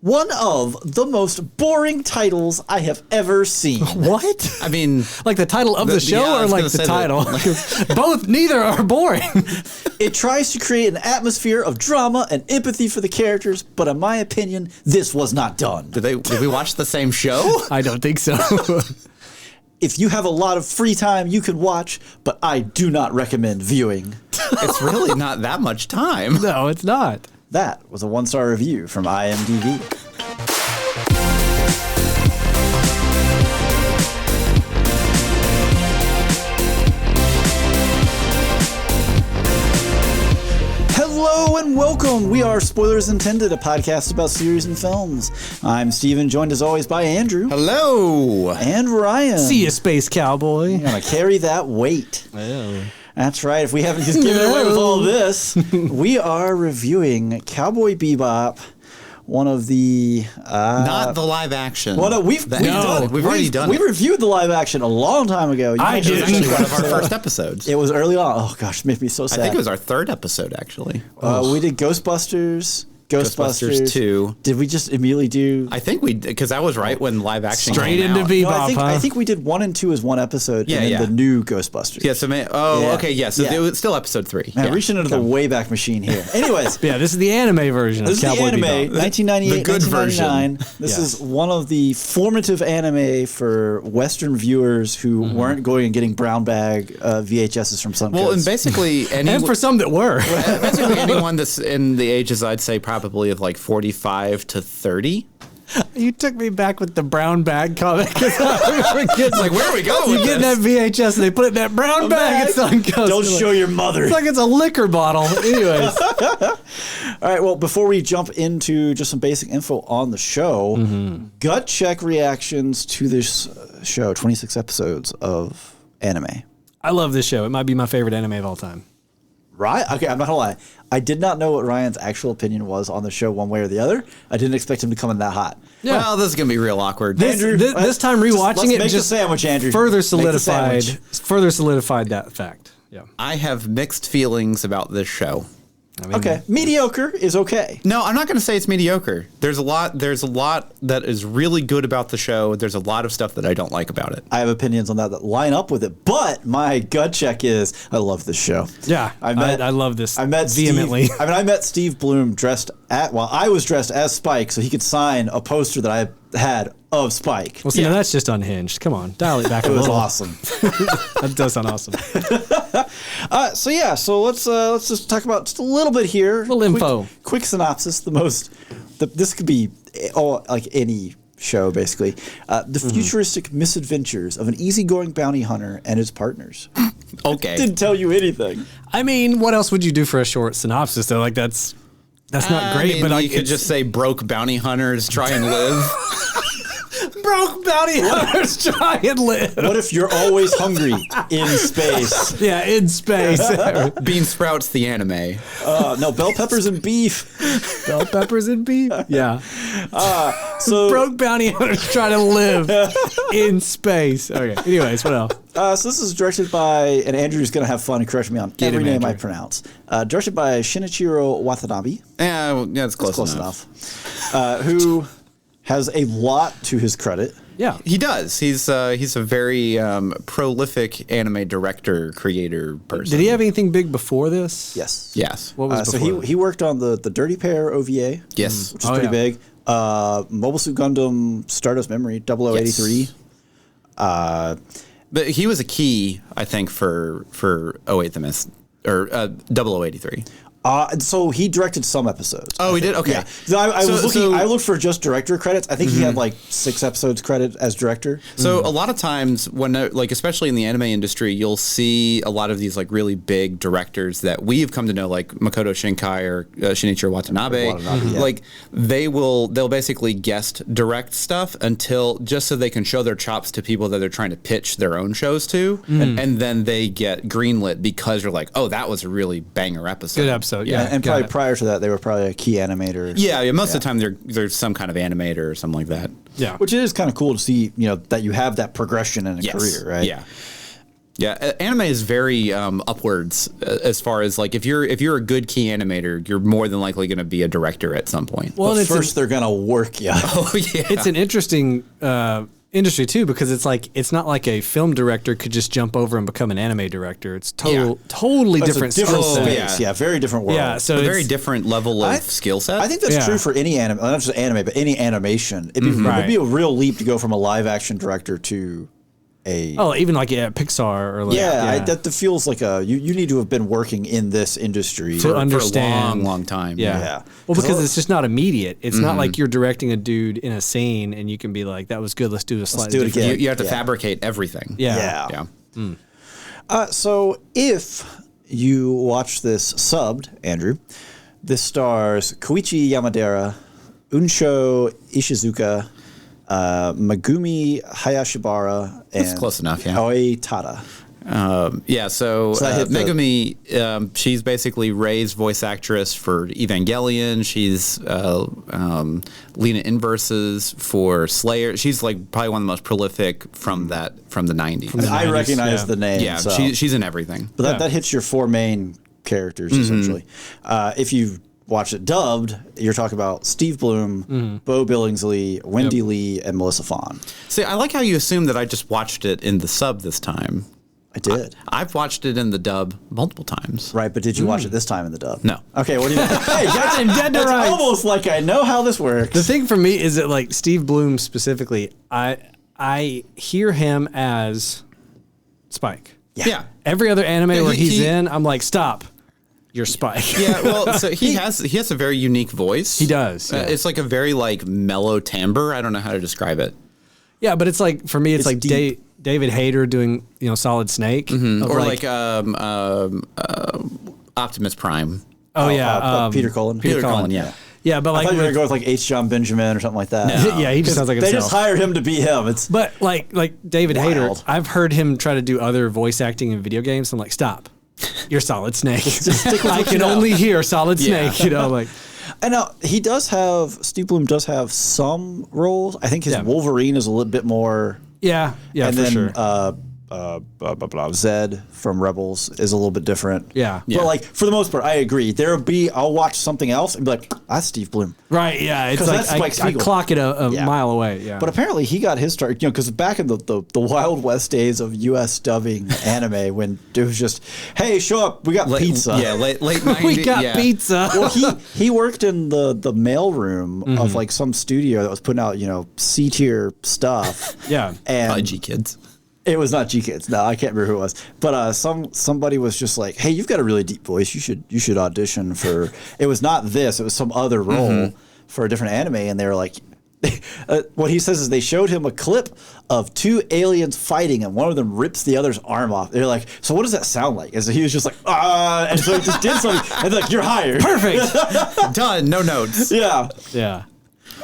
One of the most boring titles I have ever seen. What? I mean, like the title of the show or like the title? Both, neither are boring. It tries to create an atmosphere of drama and empathy for the characters, but in my opinion, this was not done. did we watch the same show? I don't think so. If you have a lot of free time, you can watch, but I do not recommend viewing. It's really not that much time. No, it's not. That was a 1-star review from IMDb. Hello and welcome. We are Spoilers Intended, a podcast about series and films. I'm Steven, joined as always by Andrew. Hello. And Ryan. See ya, Space Cowboy. I'm going to carry that weight. Oh. That's right. If we haven't just given away with all this, we are reviewing Cowboy Bebop, one of the... Not the live action. We've already done it. We reviewed the live action a long time ago. I did. It was actually one of our first episodes. It was early on. Oh, gosh, it made me so sad. I think it was our third episode, actually. We did Ghostbusters 2. Did we just immediately do... I think we did, because that was right when live action Straight came into out. Bebop, I think we did 1 and 2 as one episode, and then the new Ghostbusters. Yeah, so okay, yeah, so it was still episode 3. Man, reaching into the Wayback Machine here. Anyways. Yeah, this is the anime version of Cowboy Bebop. Bebop. 1998, the good 1999. version. This is one of the formative anime for Western viewers who weren't going and getting brown bag VHSs from Suncoast. Well, and basically... And for some that were. basically anyone that's in the ages, I'd say, probably of like 45 to 30. You took me back with the brown bag comic. We were kids. Like, where are we going You with get this? that VHS and they put it in that brown bag at Suncoast. Don't show your mother. It's like it's a liquor bottle. Anyways. All right, well, before we jump into just some basic info on the show, gut check reactions to this show, 26 episodes of anime. I love this show. It might be my favorite anime of all time. Right? Okay, I'm not gonna lie. I did not know what Ryan's actual opinion was on the show one way or the other. I didn't expect him to come in that hot. Yeah. Well, this is going to be real awkward. Andrew, this time rewatching let's it make just the sandwich, Andrew. further solidified that fact. Yeah. I have mixed feelings about this show. I mean, Okay, mediocre is okay. No, I'm not going to say it's mediocre. There's a lot that is really good about the show. There's a lot of stuff that I don't like about it. I have opinions on that line up with it, but my gut check is I love this show. Yeah, I love this. I met vehemently. I met Steve Bloom I was dressed as Spike, so he could sign a poster that I had of Spike. Well, see, now that's just unhinged. Come on, dial it back a It was little. awesome. That does sound awesome. So let's just talk about just a little bit here. Little info. Quick synopsis. This could be like any show basically. The futuristic misadventures of an easygoing bounty hunter and his partners. Okay. Didn't tell you anything. I mean, what else would you do for a short synopsis though? Like that's not great, I mean, but like you could just say broke bounty hunters try and live. broke bounty hunters try and live. What if you're always hungry in space? Yeah, in space. Bean Sprouts the anime. No, bell peppers and beef. Bell peppers and beef. Yeah. So Broke bounty hunters try to live in space. Okay. Anyways, what else? So this is directed by, and Andrew's going to have fun and correct me on every name I pronounce. Directed by Shinichiro Watanabe. Yeah, it's close enough. Who has a lot to his credit. Yeah, he does. He's a very prolific anime director, creator person. Did he have anything big before this? Yes. What was before? So he worked on the Dirty Pair OVA. Yes. Which is pretty big. Mobile Suit Gundam Stardust Memory 0083. Yes. But he was a key, I think, for 08 The Mist, or 0083. So he directed some episodes. Oh, he did? Okay. Yeah. So I looked for just director credits. I think he had like 6 episodes credit as director. So a lot of times when, like, especially in the anime industry, you'll see a lot of these like really big directors that we've come to know, like Makoto Shinkai or Shinichiro Watanabe. Like they'll basically guest direct stuff just so they can show their chops to people that they're trying to pitch their own shows to, and then they get greenlit because you're like, oh, that was a really banger episode. Good episode. Yeah, and probably prior to that, they were probably a key animator. Yeah, most of the time there's some kind of animator or something like that. Yeah, which is kind of cool to see. That you have that progression in a career, right? Yeah. Yeah, anime is very upwards as far as like if you're a good key animator, you're more than likely going to be a director at some point. Well, but first they're going to work you. Oh yeah, it's an interesting industry too, because it's not like a film director could just jump over and become an anime director. It's totally different skill set. Yeah, very different world. Yeah, so a very different level of skill set. I think that's true for any anime, not just anime, but any animation. It'd be a real leap to go from a live action director to even like Pixar or like that feels like you need to have been working in this industry to understand for a long time. Yeah. Well, because it's just not immediate. It's not like you're directing a dude in a scene and you can be like, that was good. Let's do a slightly different. Again. You have to fabricate everything. Yeah. So if you watch this subbed, Andrew, this stars Koichi Yamadera, Unsho Ishizuka, Megumi Hayashibara, and That's close enough, yeah. Aoi Tada. So Megumi, she's basically Rei's voice actress for Evangelion. She's Lena Inverses for Slayer. She's like probably one of the most prolific from the 90s. I recognize the name. Yeah, so. she's in everything. But that hits your four main characters, essentially. If you watch it dubbed, you're talking about Steve Bloom, Bo Billingsley, Wendy Lee, and Melissa Fawn. See, I like how you assume that I just watched it in the sub this time. I did. I've watched it in the dub multiple times. Right, but did you watch it this time in the dub? No. Okay, what do you mean? Hey, that's almost like I know how this works. The thing for me is that like Steve Bloom specifically, I hear him as Spike. Yeah. Every other anime where he's in, I'm like, stop. You're Spike. Yeah, well, so he has a very unique voice. He does. Yeah. It's like a very like mellow timbre. I don't know how to describe it. Yeah, but it's like for me, it's like David Hayter doing Solid Snake, or like Optimus Prime. Oh yeah, Peter Cullen. Peter Cullen. Yeah. Yeah, but I thought you were gonna go with like H. John Benjamin or something like that. No. Yeah, he just sounds like they himself. just hired him to be him. But like David Hayter, Wild. I've heard him try to do other voice acting in video games. So I'm like, stop. You're Solid Snake. I can only hear Solid Snake, like. And now Steve Bloom does have some roles. I think his Wolverine is a little bit more. Yeah, and for then, sure. Zed from Rebels is a little bit different. Yeah. But like for the most part, I agree. I'll watch something else and be like, that's Steve Bloom. Right, yeah. It's like I clock it a mile away. Yeah. But apparently he got his start, because back in the Wild West days of US dubbing anime when it was just, hey, show up, we got pizza. Yeah, late 90s. We got pizza. Well, he worked in the mailroom of like some studio that was putting out, C tier stuff. Yeah. And probably G Kids. It was not G Kids. No, I can't remember who it was. But somebody was just like, "Hey, you've got a really deep voice. You should audition for." It was not this. It was some other role for a different anime. And they were like, what he says is they showed him a clip of two aliens fighting, and one of them rips the other's arm off. They're like, "So what does that sound like?" And so he was just like, "Ah," and so he just did something, and they're like, "You're hired." Perfect. Done. No notes. Yeah. Yeah.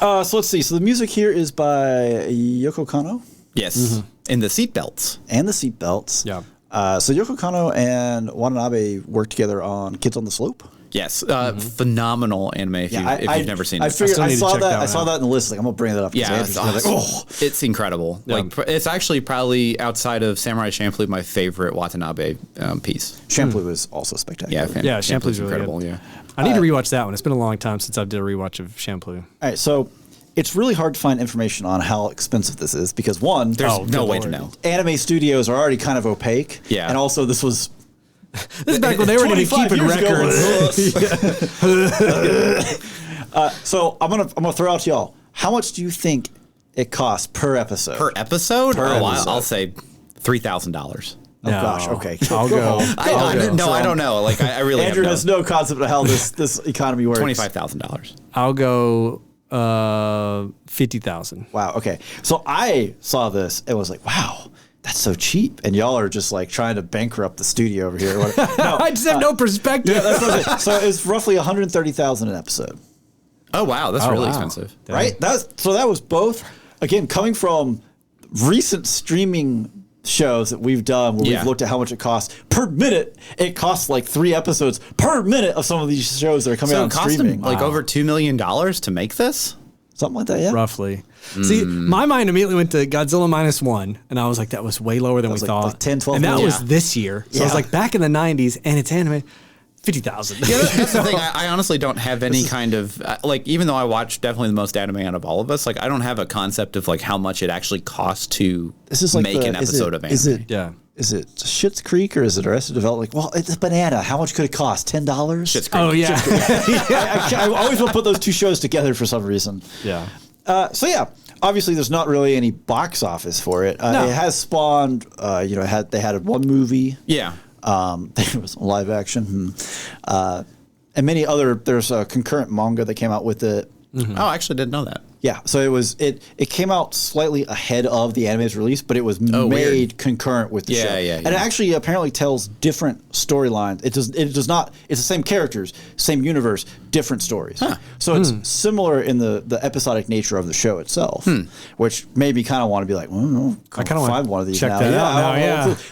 So let's see. So the music here is by Yoko Kanno. Yes. And the seatbelts. And the seatbelts. Yeah. So Yoko Kanno and Watanabe worked together on Kids on the Slope. Yes. Phenomenal anime if you've never seen it. I saw that in the list. Like, I'm going to bring that up. Yeah. It's incredible. Yeah. Like, it's actually probably outside of Samurai Champloo, my favorite Watanabe piece. Champloo is also spectacular. Yeah, Champloo's really incredible. Yeah. I need to rewatch that one. It's been a long time since I did a rewatch of Champloo. All right. So it's really hard to find information on how expensive this is because one, there's no way to know. Anime studios are already kind of opaque. Yeah. And also this was this is back when they weren't even keeping records. So I'm gonna throw out to y'all. How much do you think it costs per episode? Per episode? Episode. I'll say $3,000. Oh gosh, okay. I'll go. I don't know. Like I really Andrew have has no concept of how this economy works. $25,000. I'll go 50,000. Wow. Okay. So I saw this and was like, wow, that's so cheap. And y'all are just like trying to bankrupt the studio over here. No, I just have no perspective. Yeah, that's what it is. So it's roughly $130,000 an episode. Oh wow, that's really expensive. Dang. Right? That was both, again, coming from recent streaming shows that we've done where we've looked at how much it costs per minute. It costs like 3 episodes per minute of some of these shows that are coming out on streaming. Like over $2 million to make this? Something like that, yeah. Roughly. See, my mind immediately went to Godzilla -1, and I was like, that was way lower than we thought. Like 10, 12 and that million. was this year. So I was like, back in the 90s, and it's anime, 50,000. Yeah, that's the thing. I honestly don't have any kind of like, even though I watch definitely the most anime out of all of us, like I don't have a concept of like how much it actually costs to make an episode of anime. Is it Schitt's Creek or is it Arrested Development? Like, well, it's a banana. How much could it cost? $10? Schitt's Creek. Oh, yeah. I always will put those two shows together for some reason. Yeah. So yeah, obviously there's not really any box office for it. No. It has spawned. They had one movie. Yeah. There was live action, and many other. There's a concurrent manga that came out with it. Oh, I actually didn't know that. Yeah, so it came out slightly ahead of the anime's release, but it was made weird. concurrent with the show. Yeah. And it actually apparently tells different storylines. It does not. It's the same characters, same universe, different stories. Huh. So it's similar in the episodic nature of the show itself, which made me kind of want to be like, well, I kind of find one of these check now. that out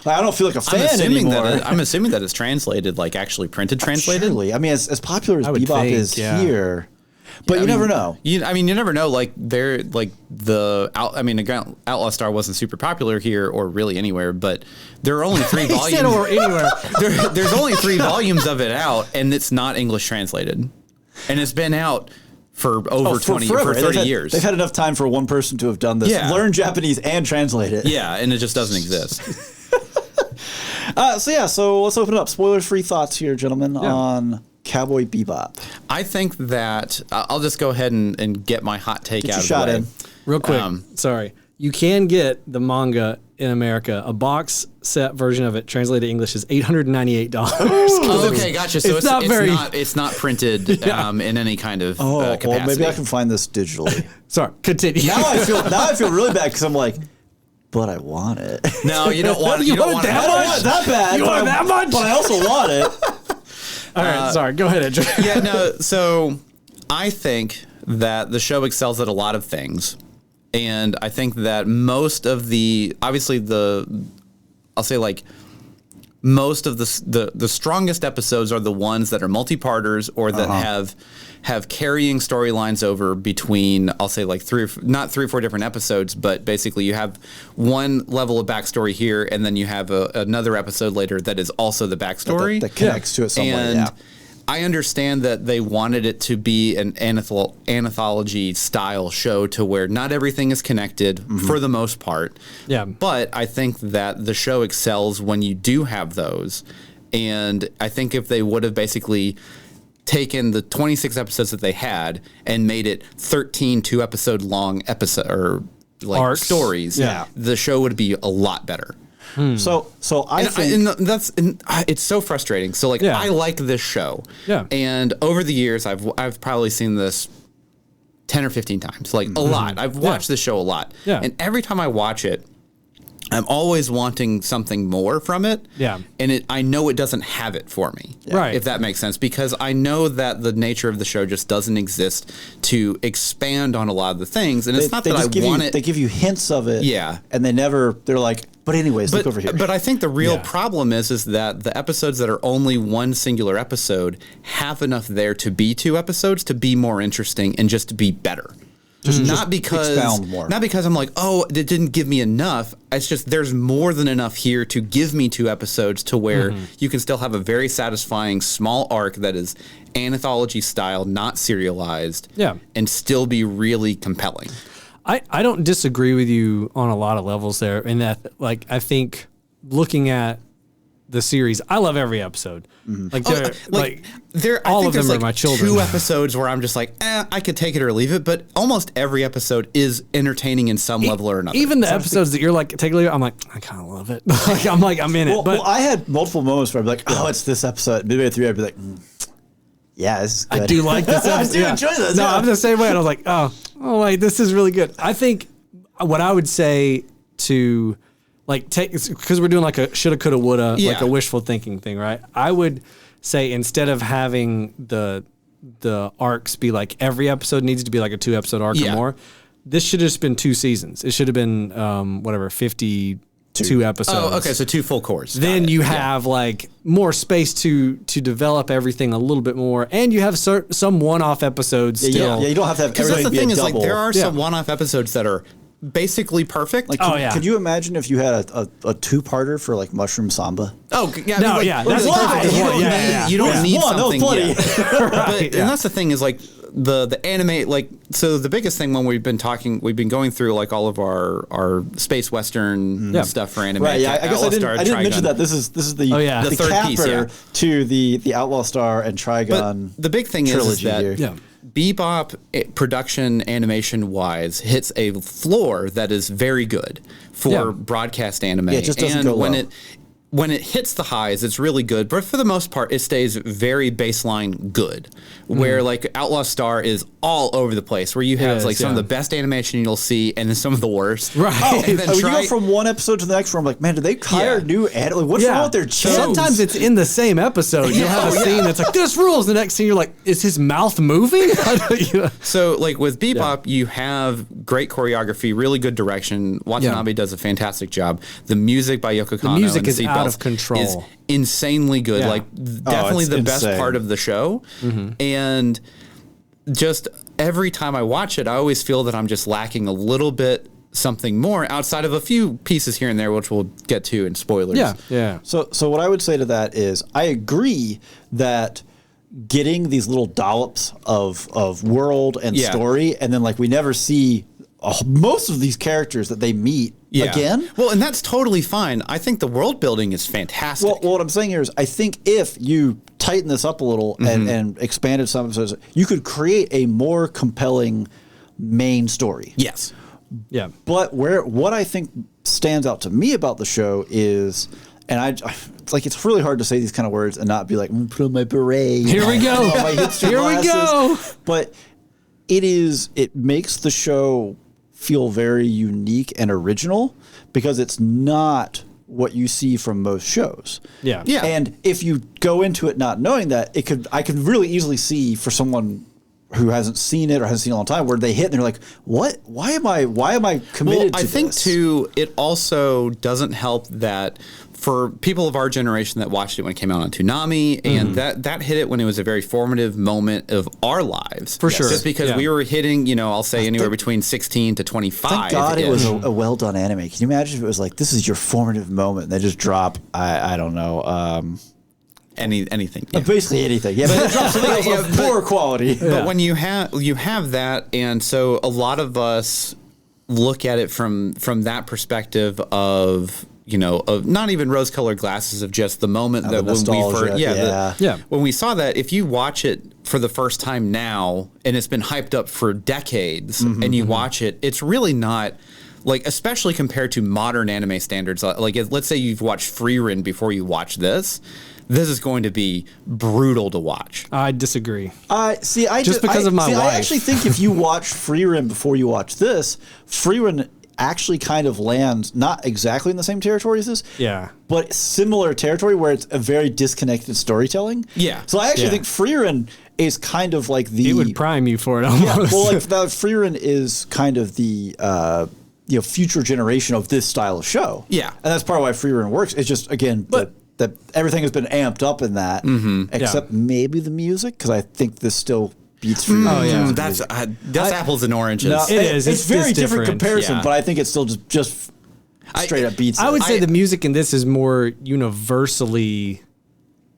now, I don't feel like a fan anymore. I'm assuming that it's translated, like actually printed translated. Surely. I mean, as popular as Bebop is here. But you never know. You never know. Like they're like again, Outlaw Star wasn't super popular here or really anywhere, but there are only 3 volumes. He said or anywhere. There's only 3 volumes of it out, and it's not English translated, and it's been out for over 30 years. They've had enough time for one person to have done this, learn Japanese and translate it. Yeah, and it just doesn't exist. So let's open it up. Spoiler-free thoughts here, gentlemen, on Cowboy Bebop. I think that I'll just go ahead and get my hot take out of the way. Real quick, sorry. You can get the manga in America. A box set version of it translated to English is $898. Oh, okay, gotcha. So it's not printed in any kind of capacity. Well, maybe I can find this digitally. Sorry, continue. Now I feel really bad because I'm like, but I want it. No, you don't want it. You don't want that much? Not that bad. You want that much? But I also want it. All right, sorry. Go ahead, Andrew. Yeah, no. So I think that the show excels at a lot of things, and I think that most of most of the strongest episodes are the ones that are multi-parters or that have carrying storylines over between, I'll say like not 3 or 4 different episodes, but basically you have one level of backstory here, and then you have another episode later that is also the backstory that connects to it somewhere. And I understand that they wanted it to be an anthology style show to where not everything is connected for the most part. Yeah. But I think that the show excels when you do have those. And I think if they would have basically taken the 26 episodes that they had and made it 13 2-episode long arcs, stories, the show would be a lot better. So I think it's so frustrating. So I like this show. Yeah. And over the years I've probably seen this 10 or 15 times. Like a lot. I've watched this show a lot. Yeah. And every time I watch it, I'm always wanting something more from it. Yeah. And I know it doesn't have it for me. Right. If that makes sense. Because I know that the nature of the show just doesn't exist to expand on a lot of the things. And it's not that I want it. They give you hints of it. Yeah. And they're like, but anyways, look over here. But I think the real problem is that the episodes that are only one singular episode have enough there to be 2 episodes to be more interesting and just to be better. Not because expound more. Not because I'm like, oh, it didn't give me enough. It's just there's more than enough here to give me 2 episodes to where you can still have a very satisfying small arc that is anthology style, not serialized, and still be really compelling. I don't disagree with you on a lot of levels there in that, like, I think looking at the series, I love every episode. Like, all of them are my children. 2 episodes where I'm just like, I could take it or leave it, but almost every episode is entertaining in some level or another. Even the episodes that you're like, take it or leave it, I'm like, I kind of love it. I'm in it. But I had multiple moments where I'd be like, oh, it's this episode. Midway through, I'd be like, yeah, this is good. I do like this episode. I do enjoy this. No, I'm the same way. And I was like, oh, wait, this is really good. I think what I would say to take, because we're doing like a shoulda, coulda, woulda, like a wishful thinking thing, right? I would say instead of having the arcs be like every episode needs to be like a 2-episode arc or more, this should have just been 2 seasons. It should have been 50 2 episodes. Oh, okay, so 2 full course. Then you have like more space to develop everything a little bit more, and you have some one-off episodes still. Yeah, you don't have to have because everything that's the be thing a is double. like there are some one-off episodes that are basically perfect. Like, could you imagine if you had a 2-parter for like Mushroom Samba? Oh, yeah. No, like, that's perfect. You don't need something. Plenty. But, and that's the thing is like the anime, like, so the biggest thing when we've been going through like all of our space western stuff for anime. Right, yeah, I guess I didn't mention that. This is the the third capper piece, to the Outlaw Star and Trigon. But the big thing is that here. Bebop production animation wise hits a floor that is very good for broadcast anime. Yeah, it just doesn't go low. When it hits the highs, it's really good, but for the most part, it stays very baseline good. Where like Outlaw Star is all over the place, where you have some of the best animation you'll see, and then some of the worst. Right. And then you go from one episode to the next, where I'm like, man, did they hire new animators? What's wrong with their shows? Sometimes it's in the same episode. You'll have a scene that's like, this rules. The next scene, you're like, is his mouth moving? So, like with Bebop, you have great choreography, really good direction. Watanabe does a fantastic job. The music by Yoko Kanno. The music is out out of control. Is insanely good. Yeah. Like definitely the best part of the show. And just every time I watch it, I always feel that I'm just lacking a little bit something more outside of a few pieces here and there, which we'll get to in spoilers. Yeah. So what I would say to that is I agree that getting these little dollops of world and story, and then like we never see most of these characters that they meet again. Well, and that's totally fine. I think the world building is fantastic. Well, what I'm saying here is I think if you tighten this up a little and expanded some episodes, you could create a more compelling main story. Yes. Yeah. But what I think stands out to me about the show is, and it's really hard to say these kind of words and not be like, put on my beret. Here we go. Here we go. But it makes the show feel very unique and original because it's not what you see from most shows. Yeah. And if you go into it not knowing that, I could really easily see for someone who hasn't seen it or hasn't seen it in a long time where they hit and they're like, what? Why am I committed to this? I think too, it also doesn't help that for people of our generation that watched it when it came out on Toonami, and that hit it when it was a very formative moment of our lives. For sure. Just because we were hitting, I'll say anywhere between 16 to 25. Thank God it was a well-done anime. Can you imagine if it was like, this is your formative moment, and they just drop, I don't know, anything. Basically anything. Yeah, but it drops something else of poor quality. But when you have that, and so a lot of us look at it from that perspective of of not even rose-colored glasses, of just the moment that when we first, when we saw that, if you watch it for the first time now, and it's been hyped up for decades, and you watch it, it's really not, like, especially compared to modern anime standards. Like, let's say you've watched Frieren before you watch this. This is going to be brutal to watch. I disagree. Just because of my wife. I actually think if you watch Frieren before you watch this, Frieren actually kind of lands not exactly in the same territory as this, but similar territory where it's a very disconnected storytelling. Yeah. So I actually think Frieren is kind of like it would prime you for it almost. Yeah, well, like Frieren is kind of the future generation of this style of show. Yeah. And that's part of why Frieren works. It's just, again, that everything has been amped up in that, except maybe the music, because I think this still beats Frieren. Oh yeah, that's apples and oranges. No, it is. It's very different comparison, but I think it still just straight up beats. I would say the music in this is more universally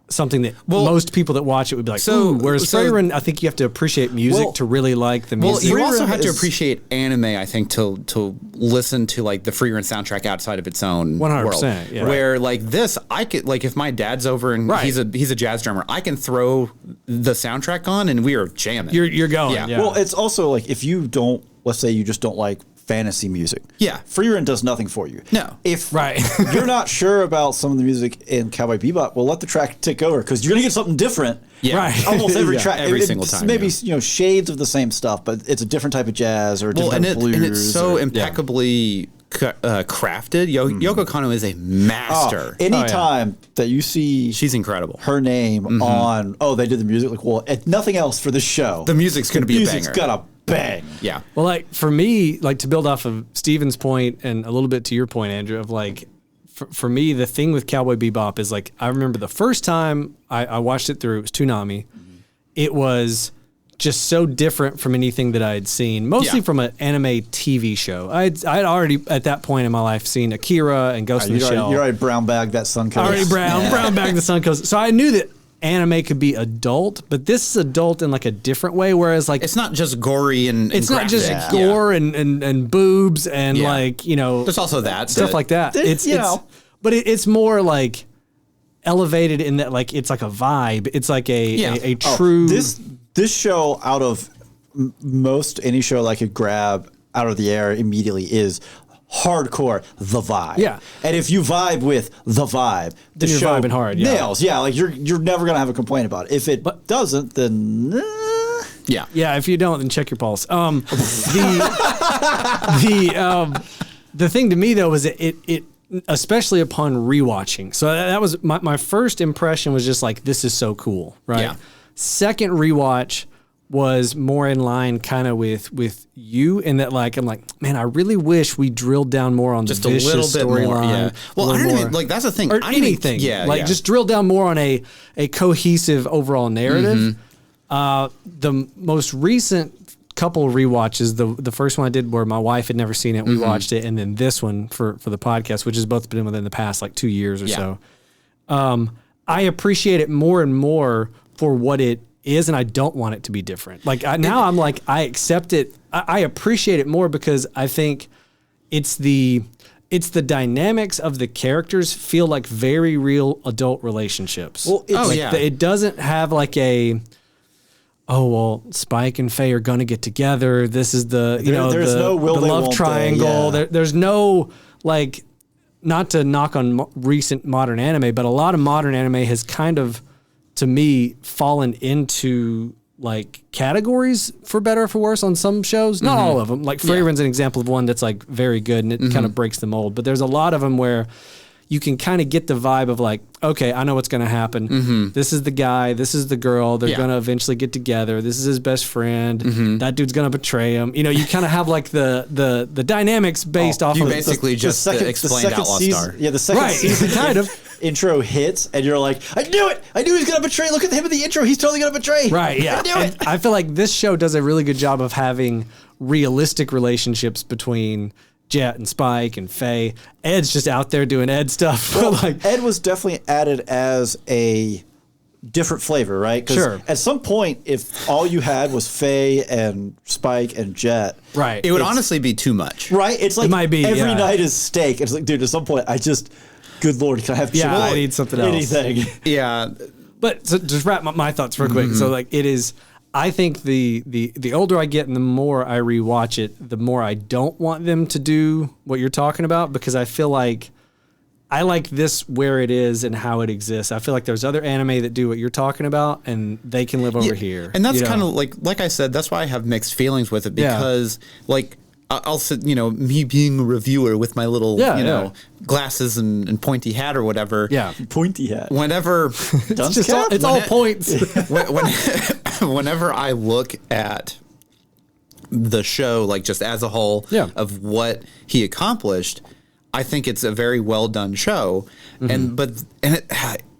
something that most people that watch it would be like, ooh. Whereas Frieren, I think you have to appreciate music to really like the music. Well, you also have to appreciate anime, I think, to listen to like the Frieren soundtrack outside of its own 100%, world. Yeah. Where like this, I could, like, if my dad's over and he's a jazz drummer, I can throw the soundtrack on and we are jamming. You're going. Yeah. Well, it's also like if you don't, let's say you just don't like fantasy music. Yeah. Frieren does nothing for you. No. If you're not sure about some of the music in Cowboy Bebop, well, let the track take over because you're going to get something different. Yeah. Right. Almost every track. Every single time. Maybe, shades of the same stuff, but it's a different type of jazz or a different type of blues. And it's so impeccably crafted. Yoko Kanno is a master. Anytime that you see she's incredible. Her name on, they did the music, like, well, nothing else for the show. The music's going to be a banger. Music's got a bang. Yeah. Well, like for me, like to build off of Steven's point and a little bit to your point, Andrew, of like for me, the thing with Cowboy Bebop is like, I remember the first time I watched it through, it was Toonami. It was just so different from anything that I had seen, mostly from an anime TV show. I'd already at that point in my life seen Akira and Ghost in the Shell. You already brown bagged that Suncoast. Already brown bagged the Suncoast. So I knew that anime could be adult, but this is adult in like a different way. Whereas like it's not just gory and it's graphic. not just gore and boobs and like, you know, there's also that stuff like that. But it's more like elevated in that like it's like a vibe. It's like a true. This show, out of most any show I could grab out of the air immediately, is hardcore the vibe. Yeah. And if you vibe with the vibe, the you're show vibing hard. Yeah. Nails. Yeah, like you're never gonna have a complaint about it. If it doesn't, then yeah. If you don't, then check your pulse. The thing to me though was it especially upon rewatching. So that was my first impression was just like, this is so cool, right? Yeah. Second rewatch was more in line kind of with you in that like, I'm like, man, I really wish we drilled down more on just the Vicious a little bit more. Yeah. Well, I don't even like that's the thing. Or anything. Just drill down more on a cohesive overall narrative. The most recent couple rewatches, the first one I did where my wife had never seen it, we watched it, and then this one for the podcast, which has both been within the past like 2 years or so. I appreciate it more and more for what it is, and I don't want it to be different. Like I'm like, I accept it. I appreciate it more because I think it's the dynamics of the characters feel like very real adult relationships. Well, it doesn't have like a, oh well, Spike and Faye are gonna get together. This is the there's no will the they, love won't triangle. they? Yeah. There's no like, not to knock on recent modern anime, but a lot of modern anime has kind of, to me, fallen into like categories for better or for worse on some shows. Not all of them. Like Freyren's an example of one that's like very good and it kind of breaks the mold. But there's a lot of them where you can kind of get the vibe of like, okay, I know what's going to happen. This is the guy, this is the girl. They're going to eventually get together. This is his best friend. That dude's going to betray him. You know, you kind of have like the dynamics based off you of basically just explained Outlaw season, Star. Yeah, the second season kind of intro hits and you're like, I knew it. I knew he was going to betray. Look at him in the intro. He's totally going to betray. Right, yeah. I knew it. I feel like this show does a really good job of having realistic relationships between Jet and Spike and Faye. Ed's just out there doing Ed stuff. Well, like Ed was definitely added as a different flavor, right? Sure. At some point, if all you had was Faye and Spike and Jet, right, it would honestly be too much. Right? It's like it might be, every night is steak. It's like, dude, at some point, good Lord, can I have chicken? I need something else. Anything. Yeah. But so just wrap my thoughts real quick. So like it is, I think the older I get and the more I rewatch it, the more I don't want them to do what you're talking about, because I feel like I like this where it is and how it exists. I feel like there's other anime that do what you're talking about and they can live over here. And that's kind of like I said, that's why I have mixed feelings with it, because like I'll sit, me being a reviewer with my little, glasses and pointy hat or whatever. Yeah. Pointy hat. Whenever it's all points. Whenever I look at the show, like just as a whole of what he accomplished, I think it's a very well done show.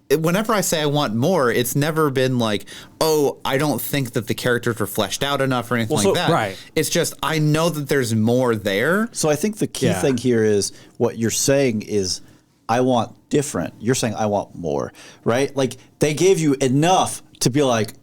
Whenever I say I want more, it's never been like, oh, I don't think that the characters were fleshed out enough or anything like that. Right. It's just, I know that there's more there. So I think the key thing here is what you're saying is, I want different. You're saying I want more, right? Like they gave you enough to be like,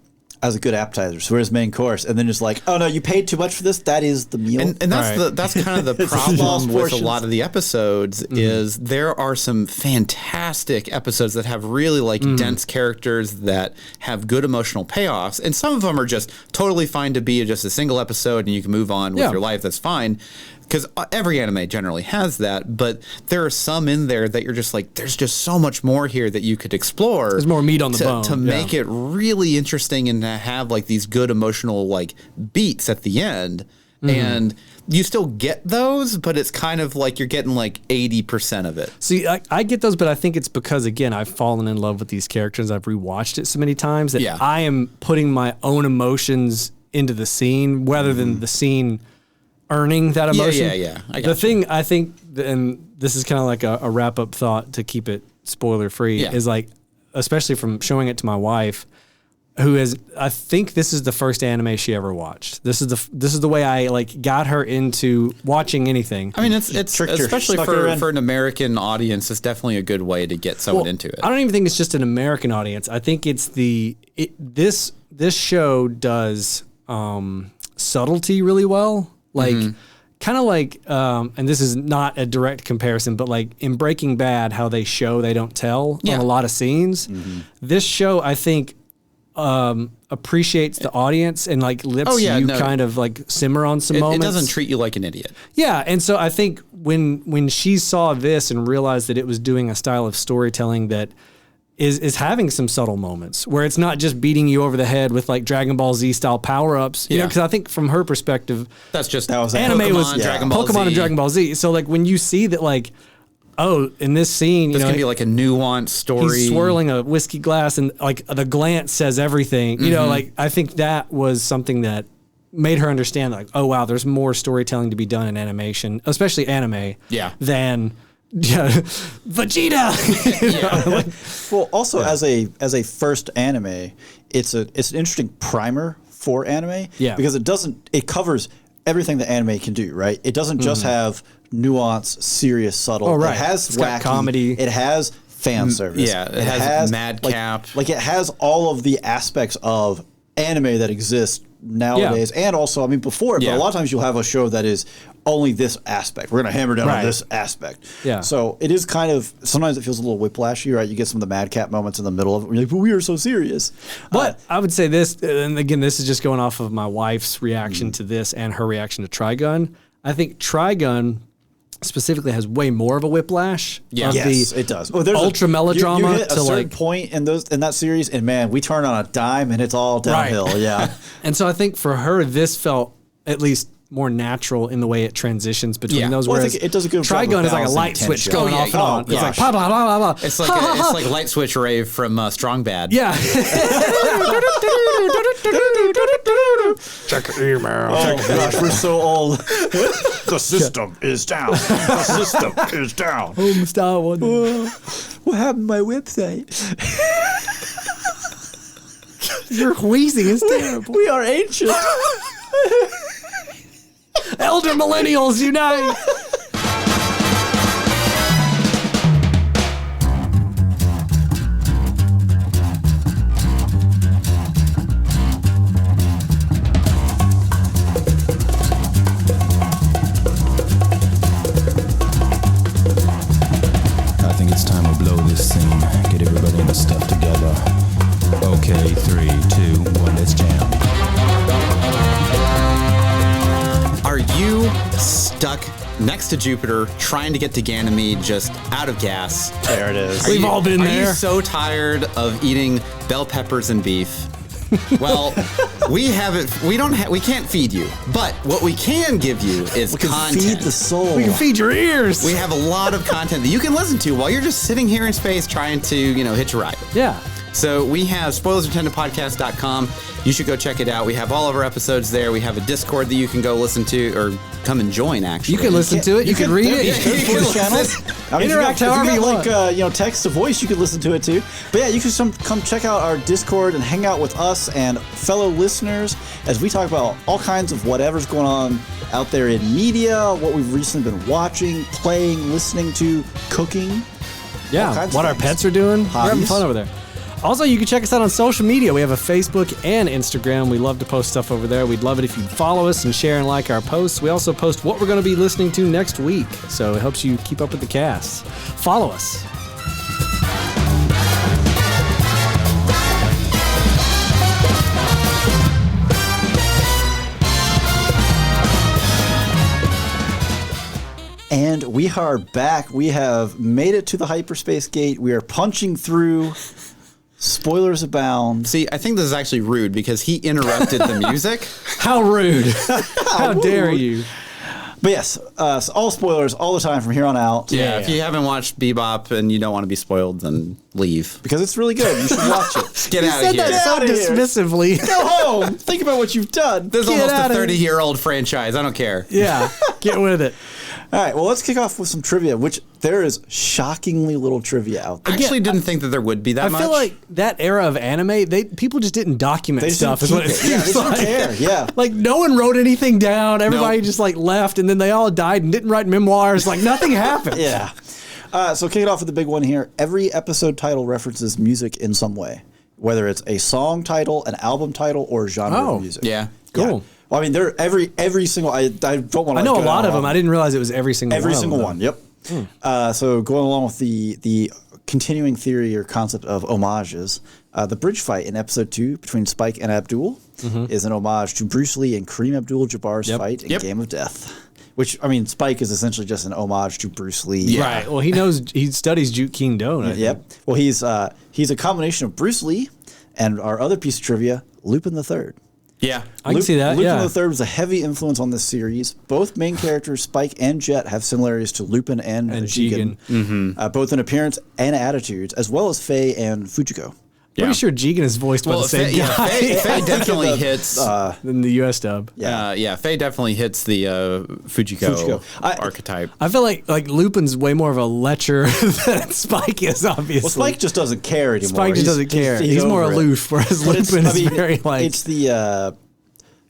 as a good appetizer, so where's main course? And then it's like, oh no, you paid too much for this. That is the meal. And that's kind of the problem with a lot of the episodes is there are some fantastic episodes that have really like dense characters that have good emotional payoffs, and some of them are just totally fine to be just a single episode and you can move on with your life. That's fine. Because every anime generally has that, but there are some in there that you're just like, there's just so much more here that you could explore. There's more meat on the bone. To make it really interesting and to have like these good emotional like beats at the end. And you still get those, but it's kind of like you're getting like 80% of it. See, I get those, but I think it's because, again, I've fallen in love with these characters. I've rewatched it so many times that I am putting my own emotions into the scene rather than the scene earning that emotion. Yeah. The thing I think, and this is kind of like a wrap up thought to keep it spoiler free, is like, especially from showing it to my wife, who is, I think this is the first anime she ever watched. This is the way I like got her into watching anything. I mean, it's especially for an American audience, it's definitely a good way to get someone into it. I don't even think it's just an American audience. I think it's this show does subtlety really well. Like, kind of like, and this is not a direct comparison, but like in Breaking Bad, how they show, they don't tell on a lot of scenes. This show, I think, appreciates the audience and like kind of like simmer on some moments. It doesn't treat you like an idiot. Yeah, and so I think when she saw this and realized that it was doing a style of storytelling that is having some subtle moments where it's not just beating you over the head with like Dragon Ball Z style power ups, you know, because I think from her perspective, that was anime Pokemon, Dragon Ball Pokemon Z. and Dragon Ball Z. So like when you see that, like, oh, in this scene, there's gonna be like a nuanced story. He's swirling a whiskey glass, and like the glance says everything. You know, like I think that was something that made her understand, like, oh wow, there's more storytelling to be done in animation, especially anime. Than Vegeta. Well, also as a first anime, it's an interesting primer for anime. Yeah, because it covers everything that anime can do. Right, it doesn't just have nuance, serious, subtle. Oh, right. It has wacky comedy. It has fan service. Yeah, it has madcap. Like it has all of the aspects of anime that exist nowadays, and also, I mean, before. But a lot of times you'll have a show that is only this aspect. We're going to hammer down on this aspect. Yeah. So it is kind of, sometimes it feels a little whiplashy, right? You get some of the madcap moments in the middle of it. Where you're like, but we are so serious. But I would say this, and again, this is just going off of my wife's reaction to this and her reaction to Trigun. I think Trigun specifically has way more of a whiplash. Yes, it does. Oh, there's ultra melodrama you hit a to certain like point in that series, and man, we turn on a dime and it's all downhill. Right. Yeah. And so I think for her, this felt at least more natural in the way it transitions between those. Well, I whereas think it does a good job Trigun of is like a light balancing switch tension. going off and on. It's like blah blah blah blah blah. It's like light switch rave from Strong Bad. Yeah. Check your email. Oh gosh, we're so old. The system is down. The system is down. What happened to my website? Your wheezing is terrible. We are ancient. Elder millennials unite. I think it's time we blow this scene. Get everybody in the stuff together. Okay, 3, 2, 1, let's jam. Are you stuck next to Jupiter trying to get to Ganymede, just out of gas? There it is. We've all been there. Are you so tired of eating bell peppers and beef? Well, we can't feed you, but what we can give you is content. Feed the soul. We can feed your ears. We have a lot of content that you can listen to while you're just sitting here in space trying to, hitch a ride. Yeah. So we have spoilersintendedpodcast.com. You should go check it out. We have all of our episodes there. We have a Discord that you can go listen to or come and join, actually. You can listen to it. You can read it. For the channels. I mean, Interact however you want. Like, text to voice, you could listen to it too. But yeah, you can come check out our Discord and hang out with us and fellow listeners as we talk about all kinds of whatever's going on out there in media, what we've recently been watching, playing, listening to, cooking. Yeah, what our pets are doing. Hobbies. We're having fun over there. Also, you can check us out on social media. We have a Facebook and Instagram. We love to post stuff over there. We'd love it if you'd follow us and share and like our posts. We also post what we're going to be listening to next week, so it helps you keep up with the cast. Follow us. And we are back. We have made it to the hyperspace gate. We are punching through. Spoilers abound. See, I think this is actually rude because he interrupted the music. How rude. How dare you? But yes, so all spoilers all the time from here on out. Yeah, if you haven't watched Bebop and you don't want to be spoiled, then leave. Because it's really good. You should watch it. Get out of here. That so dismissively. Go home. Think about what you've done. This is almost a 30-year-old franchise. I don't care. Yeah, get with it. All right, well, let's kick off with some trivia, which there is shockingly little trivia out there. I actually didn't think that there would be that much. I feel like that era of anime, people just didn't document stuff. Is what it seems like. Care. Yeah, like no one wrote anything down. Everybody just like left, and then they all died and didn't write memoirs. Like nothing happened. Yeah. So kick it off with the big one here. Every episode title references music in some way, whether it's a song title, an album title, or genre of music. Yeah. Cool. Yeah. Well, I mean, they're every single. I don't want to. I know a lot of them. I didn't realize it was every single one. Yep. So going along with the continuing theory or concept of homages, the bridge fight in episode 2 between Spike and Abdul is an homage to Bruce Lee and Kareem Abdul-Jabbar's fight in Game of Death. Which, I mean, Spike is essentially just an homage to Bruce Lee. Yeah. Right. Well, he studies Jeet Kune Do. Yep. Well, he's a combination of Bruce Lee and our other piece of trivia, Lupin the Third. Yeah, I can see that. Lupin the Third was a heavy influence on this series. Both main characters, Spike and Jet, have similarities to Lupin and Jigen, both in appearance and attitudes, as well as Faye and Fujiko. Pretty sure Jigen is voiced by the same guy. Faye definitely hits in the U.S. dub. Faye definitely hits the Fujiko archetype. I feel like Lupin's way more of a lecher than Spike is, obviously. Well, Spike just doesn't care anymore. Spike just doesn't care. He's more aloof, whereas Lupin is very like... It's the...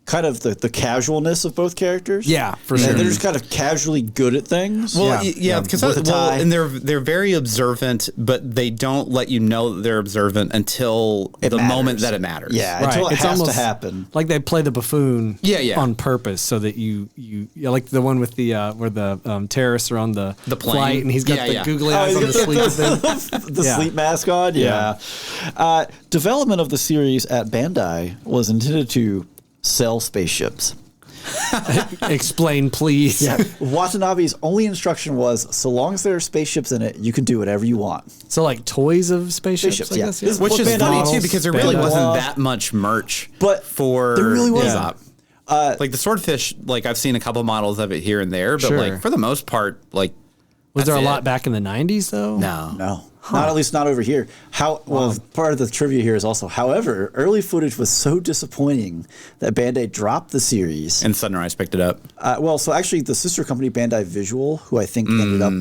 kind of the casualness of both characters. Yeah, for sure. And they're just kind of casually good at things. Well, because and they're very observant, but they don't let you know that they're observant until the moment that it matters. Yeah, until it has to happen. Like they play the buffoon on purpose so that you like the one with the where the terrorists are on the plane flight and he's got the googly eyes on the sleep thing. The sleep mask on, development of the series at Bandai was intended to sell spaceships. Explain, please. Yeah. Watanabe's only instruction was, so long as there are spaceships in it, you can do whatever you want. So like toys of spaceships, I guess? Yeah. Which is funny too, because there really wasn't that much merch for there really wasn't. Like the swordfish, like I've seen a couple models of it here and there, but like for the most part, like was there a lot back in the 90s though? No. Not at least not over here. Part of the trivia here is also, however, early footage was so disappointing that Bandai dropped the series. And Sunrise picked it up. So actually the sister company Bandai Visual, who I think ended up,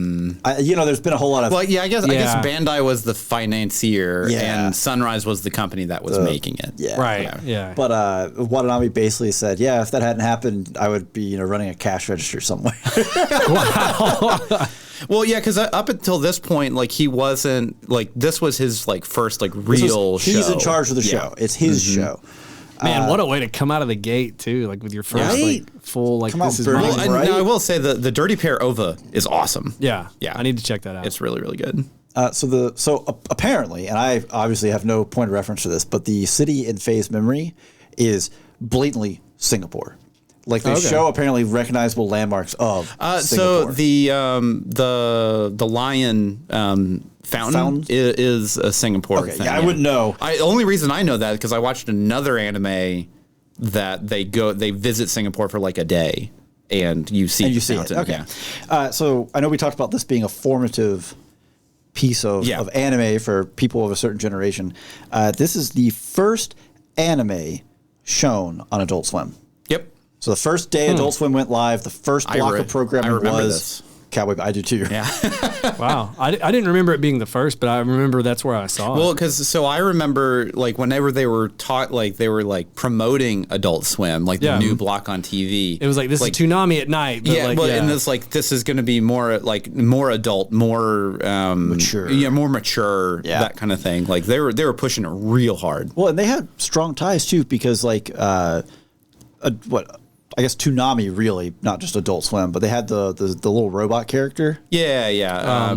there's been a whole lot of... Well, I guess Bandai was the financier and Sunrise was the company that was making it. Yeah. Right. Yeah. But Watanabe basically said, if that hadn't happened, I would be, running a cash register somewhere. Wow. Well, yeah, because up until this point, like he wasn't like this was his like first like real show. He's in charge of the show. It's his show. Man, what a way to come out of the gate too! Like with your first like full like this is mine. Now, I will say the Dirty Pair OVA is awesome. Yeah. I need to check that out. It's really really good. So apparently, and I obviously have no point of reference to this, but the city in Faye's memory is blatantly Singapore. Like they show apparently recognizable landmarks of Singapore. So the lion fountain is a Singapore thing. Yeah, I wouldn't know. Only reason I know that because I watched another anime that they visit Singapore for like a day and you see it. Okay. Yeah. So I know we talked about this being a formative piece of anime for people of a certain generation. This is the first anime shown on Adult Swim. Yep. So the first day Adult Swim went live, the first block of programming was this. Cowboy. I do too. Yeah. Wow. I didn't remember it being the first, but I remember that's where I saw it. Well, because I remember like whenever they were they were like promoting Adult Swim, like the new block on TV. It was like, this is Toonami at night. But and this is going to be more adult, more mature. Yeah, more mature, that kind of thing. Like they were pushing it real hard. Well, and they had strong ties too because like I guess Toonami really, not just Adult Swim, but they had the little robot character. Yeah. I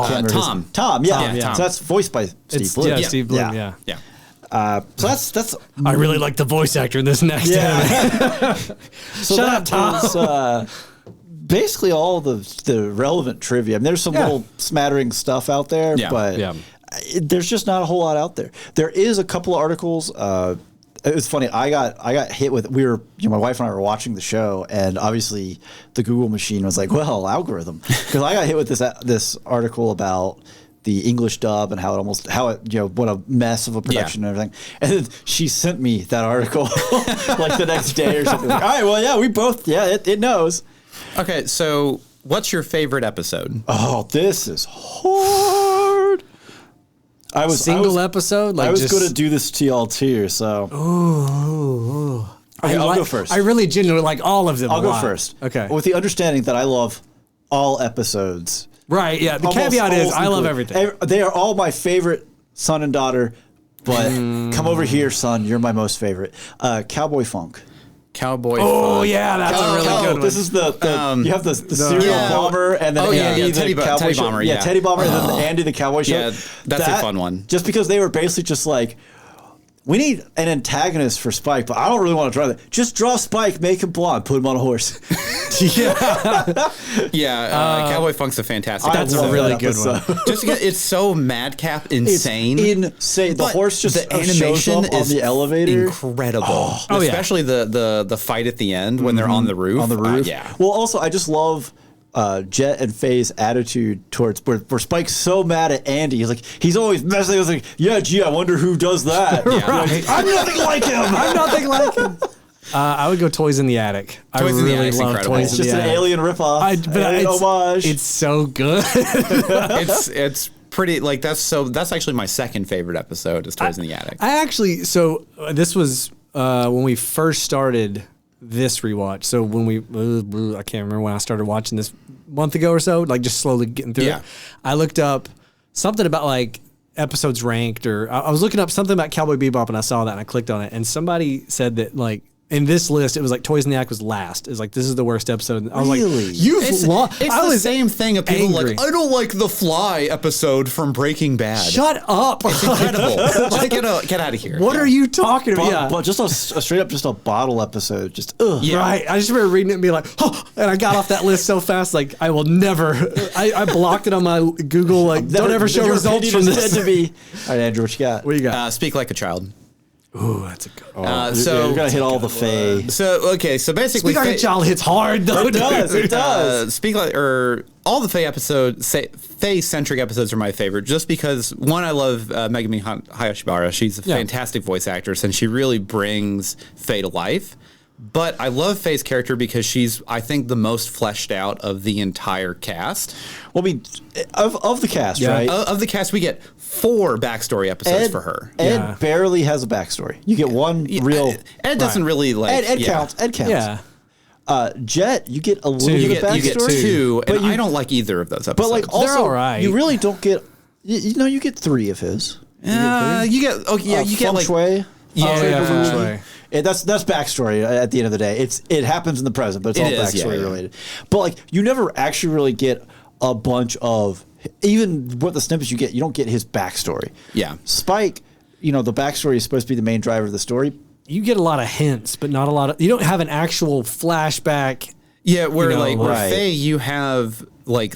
can't remember Tom. Tom, yeah. So that's voiced by Steve Bloom. Yeah, Steve Bloom, yeah. So that's. I really like the voice actor in this next anime. So Shut up, Tom. Basically all the relevant trivia. I mean, there's some little smattering stuff out there, but there's just not a whole lot out there. There is a couple of articles. it was funny. I got hit with. My wife and I were watching the show, and obviously the Google machine was like, "Well, algorithm," because I got hit with this article about the English dub and how it what a mess of a production and everything. And then she sent me that article like the next day or something. Like, all right, well, yeah, we both, it knows. Okay, so what's your favorite episode? Oh, this is hard. Single episode? Like I was going to do this to y'all too, so. Ooh. Okay, I'll go first. I really genuinely like all of them. I'll go first. Okay. With the understanding that I love all episodes. Right, yeah. The caveat is I love everything. They are all my favorite son and daughter, but come over here, son. You're my most favorite. Cowboy Funk. Cowboy Oh, Funk. yeah, that's a really good one. This is the you have the serial bomber and then Andy Teddy the cowboy Bomber. Yeah, Teddy Bomber and then Andy the cowboy show. Yeah, that's a fun one. Just because they were basically just like, we need an antagonist for Spike, but I don't really want to draw that. Just draw Spike, make him blonde, put him on a horse. Cowboy Funk's a fantastic. That's a really good one. Just because it's so madcap insane. It's insane. The horse just the animation shows up on the elevator. Incredible. Especially the fight at the end when they're on the roof. On the roof. Yeah. Well, also I just love Jet and Faye's attitude towards where Spike's so mad at Andy. He's always messing. He's like, yeah, gee, I wonder who does that. Right. I'm nothing like him. I'm nothing like him. I would go Toys in the Attic. Toys in the Attic's love incredible. Toys It's in just the an Attic. alien ripoff, alien homage. It's so good. it's pretty like that's actually my second favorite episode is Toys in the Attic. I actually this was when we first started this rewatch. So when I can't remember when I started watching this a month ago or so, like just slowly getting through it. I looked up something about like episodes ranked, or I was looking up something about Cowboy Bebop and I saw that and I clicked on it and somebody said that like in this list, it was like Toys in the Attic was last. It's like, this is the worst episode. I was like, It's the same thing of people angry. like, I don't like the Fly episode from Breaking Bad. Shut up. It's incredible. Just get out of here. What are you talking about? But just a straight up just a bottle episode. Just ugh. Yeah. Right. I just remember reading it and being like, oh, and I got off that list so fast. Like, I will never, I blocked it on my Google. Like, don't ever show results from this. To be. All right, Andrew, what you got? What you got? Speak Like a Child. Ooh, that's a good one. You're going to hit all the Faye. So basically, Speak Like a Child hits hard, though. It does. It does. Speak Like, or all the Faye episodes, Faye-centric episodes are my favorite, just because, one, I love Megumi Hayashibara. She's a fantastic voice actress, and she really brings Faye to life. But I love Faye's character because she's, I think, the most fleshed out of the entire cast. Well, I mean, of the cast, right? Of the cast, we get 4 backstory episodes for her. Ed barely has a backstory. You get one real. Ed doesn't really like. Ed counts. Ed counts. Yeah. Jet, you get a little bit of backstory. You get 2, and I don't like either of those episodes. But like, also, they're all right. You really don't get. You get 3 of his. You get like. Shui. Feng Shui. That's backstory at the end of the day. It happens in the present, but it's all backstory related. But like, you never actually really get a bunch of, even what the snippets you get, you don't get his backstory. Yeah. Spike, the backstory is supposed to be the main driver of the story. You get a lot of hints, but not a lot of, you don't have an actual flashback. Yeah, where right. Faye, you have like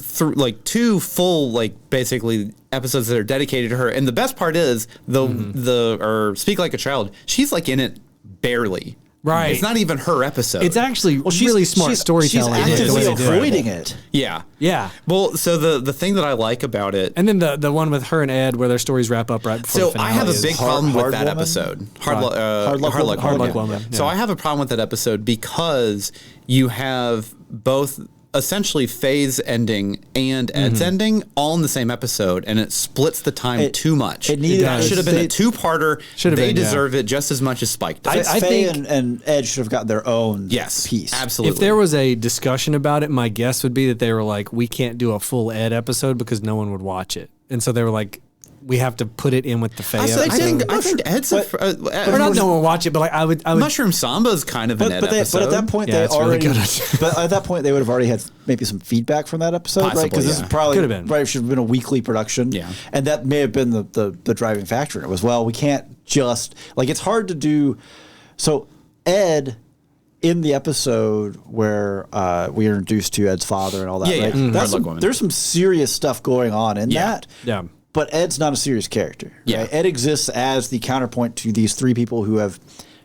2 full basically episodes that are dedicated to her, and the best part is or Speak Like a Child. She's like in it barely. Right. It's not even her episode. It's actually really smart storytelling. She's actively avoiding it. Yeah. Yeah. Well, so the thing that I like about it, and then the one with her and Ed where their stories wrap up right before the finale. I have a big problem with that Woman? episode. Hard Luck Woman. So I have a problem with that episode because you have both essentially Faye's ending and Ed's ending all in the same episode, and it splits the time too much. It should have been a 2-parter. They deserve it just as much as Spike does. I think Faye and Ed should have got their own piece. Absolutely. If there was a discussion about it, my guess would be that they were like, we can't do a full Ed episode because no one would watch it. And so they were like, we have to put it in with the Faye episode. I think Ed's or not no one would watch it, but like I would Mushroom Samba is kind of an Ed episode. But at that point, but at that point, they would have already had maybe some feedback from that episode, Possibly, right? Because this is probably could have been. Right, should have been a weekly production. Yeah. And that may have been the driving factor. It was, well, we can't just it's hard to do. So Ed, in the episode where we are introduced to Ed's father and all that, right? Mm-hmm. There's some serious stuff going on in that. Yeah. But Ed's not a serious character. Yeah. Right? Ed exists as the counterpoint to these 3 people who have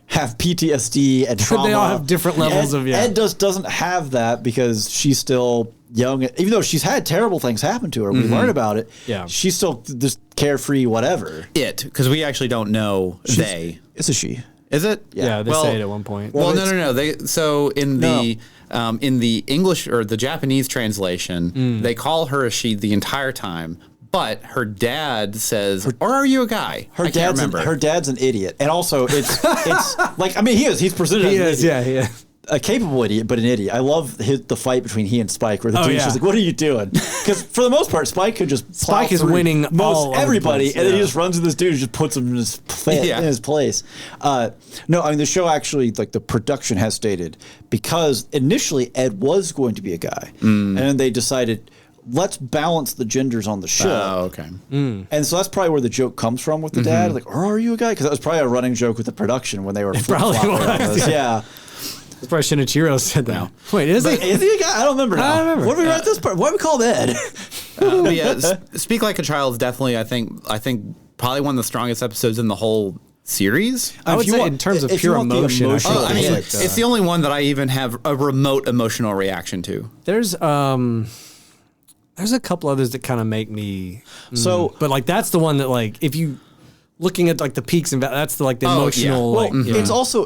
have PTSD and trauma. They all have different levels of Ed doesn't have that because she's still young. Even though she's had terrible things happen to her, we learn about it. Yeah. She's still just carefree, whatever. Because we actually don't know they. It's a she. Is it? Yeah, they say it at one point. Well, no. So in the English or the Japanese translation, they call her a she the entire time. But her dad says, or are you a guy? I can't remember. Her dad's an idiot. And also, it's like, I mean, he is. He's presented as an idiot. Yeah, he is. A capable idiot, but an idiot. I love the fight between he and Spike, where the dude's just like, "What are you doing?" Because for the most part, Spike could just Spike is winning most everybody, place, and then he just runs into this dude and just puts him in his place. No, I mean the show actually, like the production has stated, because initially Ed was going to be a guy, and then they decided, let's balance the genders on the show. Oh, okay. And so that's probably where the joke comes from with the dad, like, "Or are you a guy?" Because that was probably a running joke with the production when they were probably was, yeah. That's probably Shinichiro said that. No. Wait, is he a guy? I don't remember now. I don't remember. What do we write this part? Why do we call him Ed? Speak Like a Child is definitely, I think, probably one of the strongest episodes in the whole series. I would say in terms of pure emotion. It's the only one that I even have a remote emotional reaction to. There's a couple others that kind of make me but like that's the one that like if you looking at like the peaks and that's the like the emotional. Well,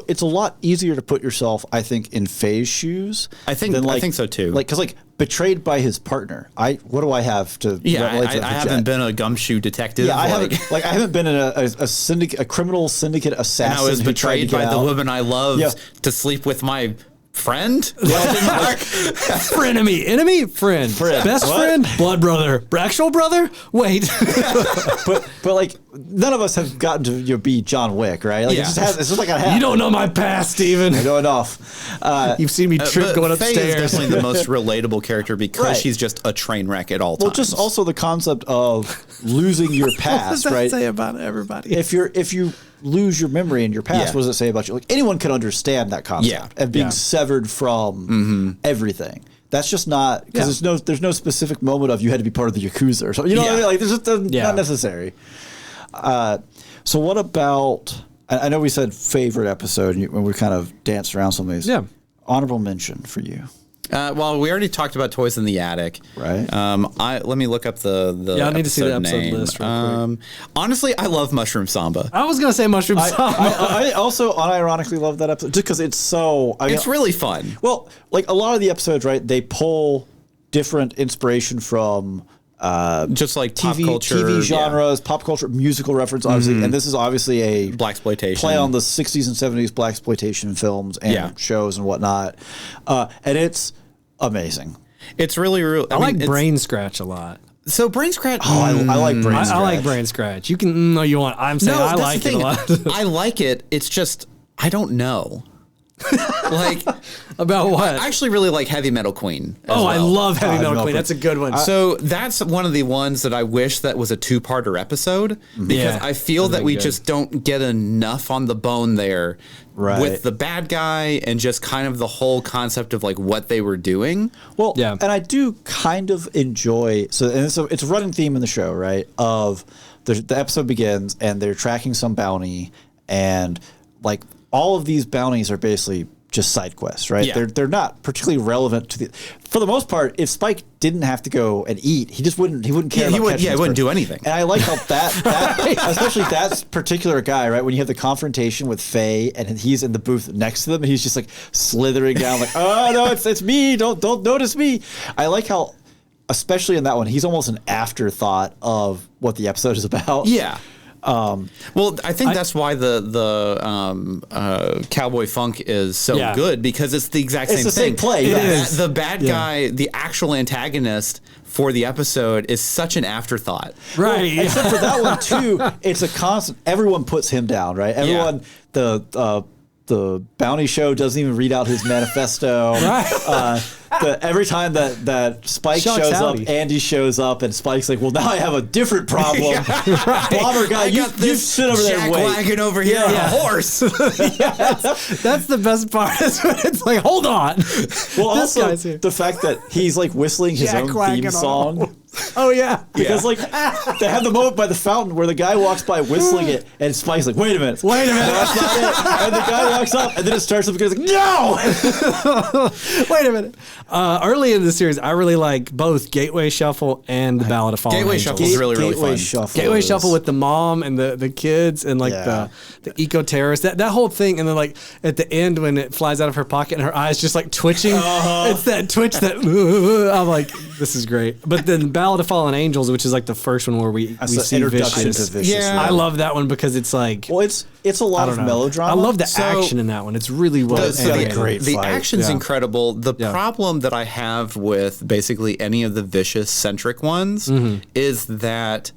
it's a lot easier to put yourself, I think, in Faye's shoes. I think so too. Like because like betrayed by his partner. What do I have to? I haven't been a gumshoe detective. Yeah, I haven't been in a criminal syndicate assassin. And I was betrayed by the woman I loved to sleep with my friend? Frenemy. Enemy? Friend. Best friend? Blood brother. Actual brother? Wait. but like none of us have gotten to be John Wick, right? Like it's just like a You don't know my past, Steven. I know enough. You've seen me trip going upstairs. Faye is definitely the most relatable character because she's just a train wreck at all times. Well, just also the concept of losing your past, what does that right? say about everybody? If you lose your memory in your past, what does it say about you? Like anyone could understand that concept of being severed from everything. That's just not because there's no specific moment of you had to be part of the Yakuza or something. You know what I mean? Like there's just not necessary. So what about? I know we said favorite episode when we kind of danced around some of these. Yeah. Honorable mention for you. Well, we already talked about Toys in the Attic. Right. Let me look up the I need to see the episode list real quick. Honestly, I love Mushroom Samba. I was going to say Mushroom Samba. I also unironically love that episode just because it's so... it's really fun. Well, like a lot of the episodes, right, they pull different inspiration from... just like TV genres, pop culture, musical reference, obviously, and this is obviously a blaxploitation play on the 60s and 70s blaxploitation films and shows and whatnot, and it's amazing. It's really. I like Brain Scratch a lot. So Brain Scratch. I like Brain Scratch. I like Brain Scratch. You can you want. I'm saying I like it a lot. I like it. It's just I don't know. Like about what? I actually really like Heavy Metal Queen. I love Heavy Metal Queen. That's a good one. So that's one of the ones that I wish that was a 2-parter episode because I feel that we just don't get enough on the bone there with the bad guy and just kind of the whole concept of like what they were doing. Well, and I do kind of enjoy it's a running theme in the show, right? Of the episode begins and they're tracking some bounty and like all of these bounties are basically just side quests, right? Yeah. They're not particularly relevant to for the most part, if Spike didn't have to go and eat, he wouldn't care about he wouldn't do anything. And I like how that especially that particular guy, right? When you have the confrontation with Faye and he's in the booth next to them and he's just like slithering down like, "Oh no, it's me. Don't notice me." I like how especially in that one, he's almost an afterthought of what the episode is about. Yeah. Well, I think that's why the Cowboy Funk is so good because it's the exact same thing. It's the same play. It is. The bad guy, the actual antagonist for the episode is such an afterthought. Right. Well, except for that one too, it's a constant. Everyone puts him down, right? Everyone, the bounty show doesn't even read out his manifesto. Right. Every time that Spike shows up, Andy shows up, and Spike's like, "Well, now I have a different problem." Bomber guy, you sit over there and wait. Wagon over here on a horse. That's the best part. It's like, hold on. Well, also the fact that he's like whistling his own theme song Oh yeah, because like they have the moment by the fountain where the guy walks by whistling it, and Spike's like, "Wait a minute, wait a minute." That's not it. And the guy walks up, and then it starts up again. He's like, "No, wait a minute." Early in the series, I really like both Gateway Shuffle and the Ballad of Fallen Gateway Angels. Shuffle is really Gateway fun. Shuffle Gateway with the mom and the kids and like the eco terrorist, that whole thing, and then like at the end when it flies out of her pocket and her eyes just like twitching, it's that twitch that I'm like, this is great. But then Ballad of Fallen Angels, which is like the first one where we see Vicious. Yeah, I love that one because it's like, well, it's a lot of melodrama. I love the action in that one. It's really well. The action's incredible. The problem that I have with basically any of the Vicious centric ones is that,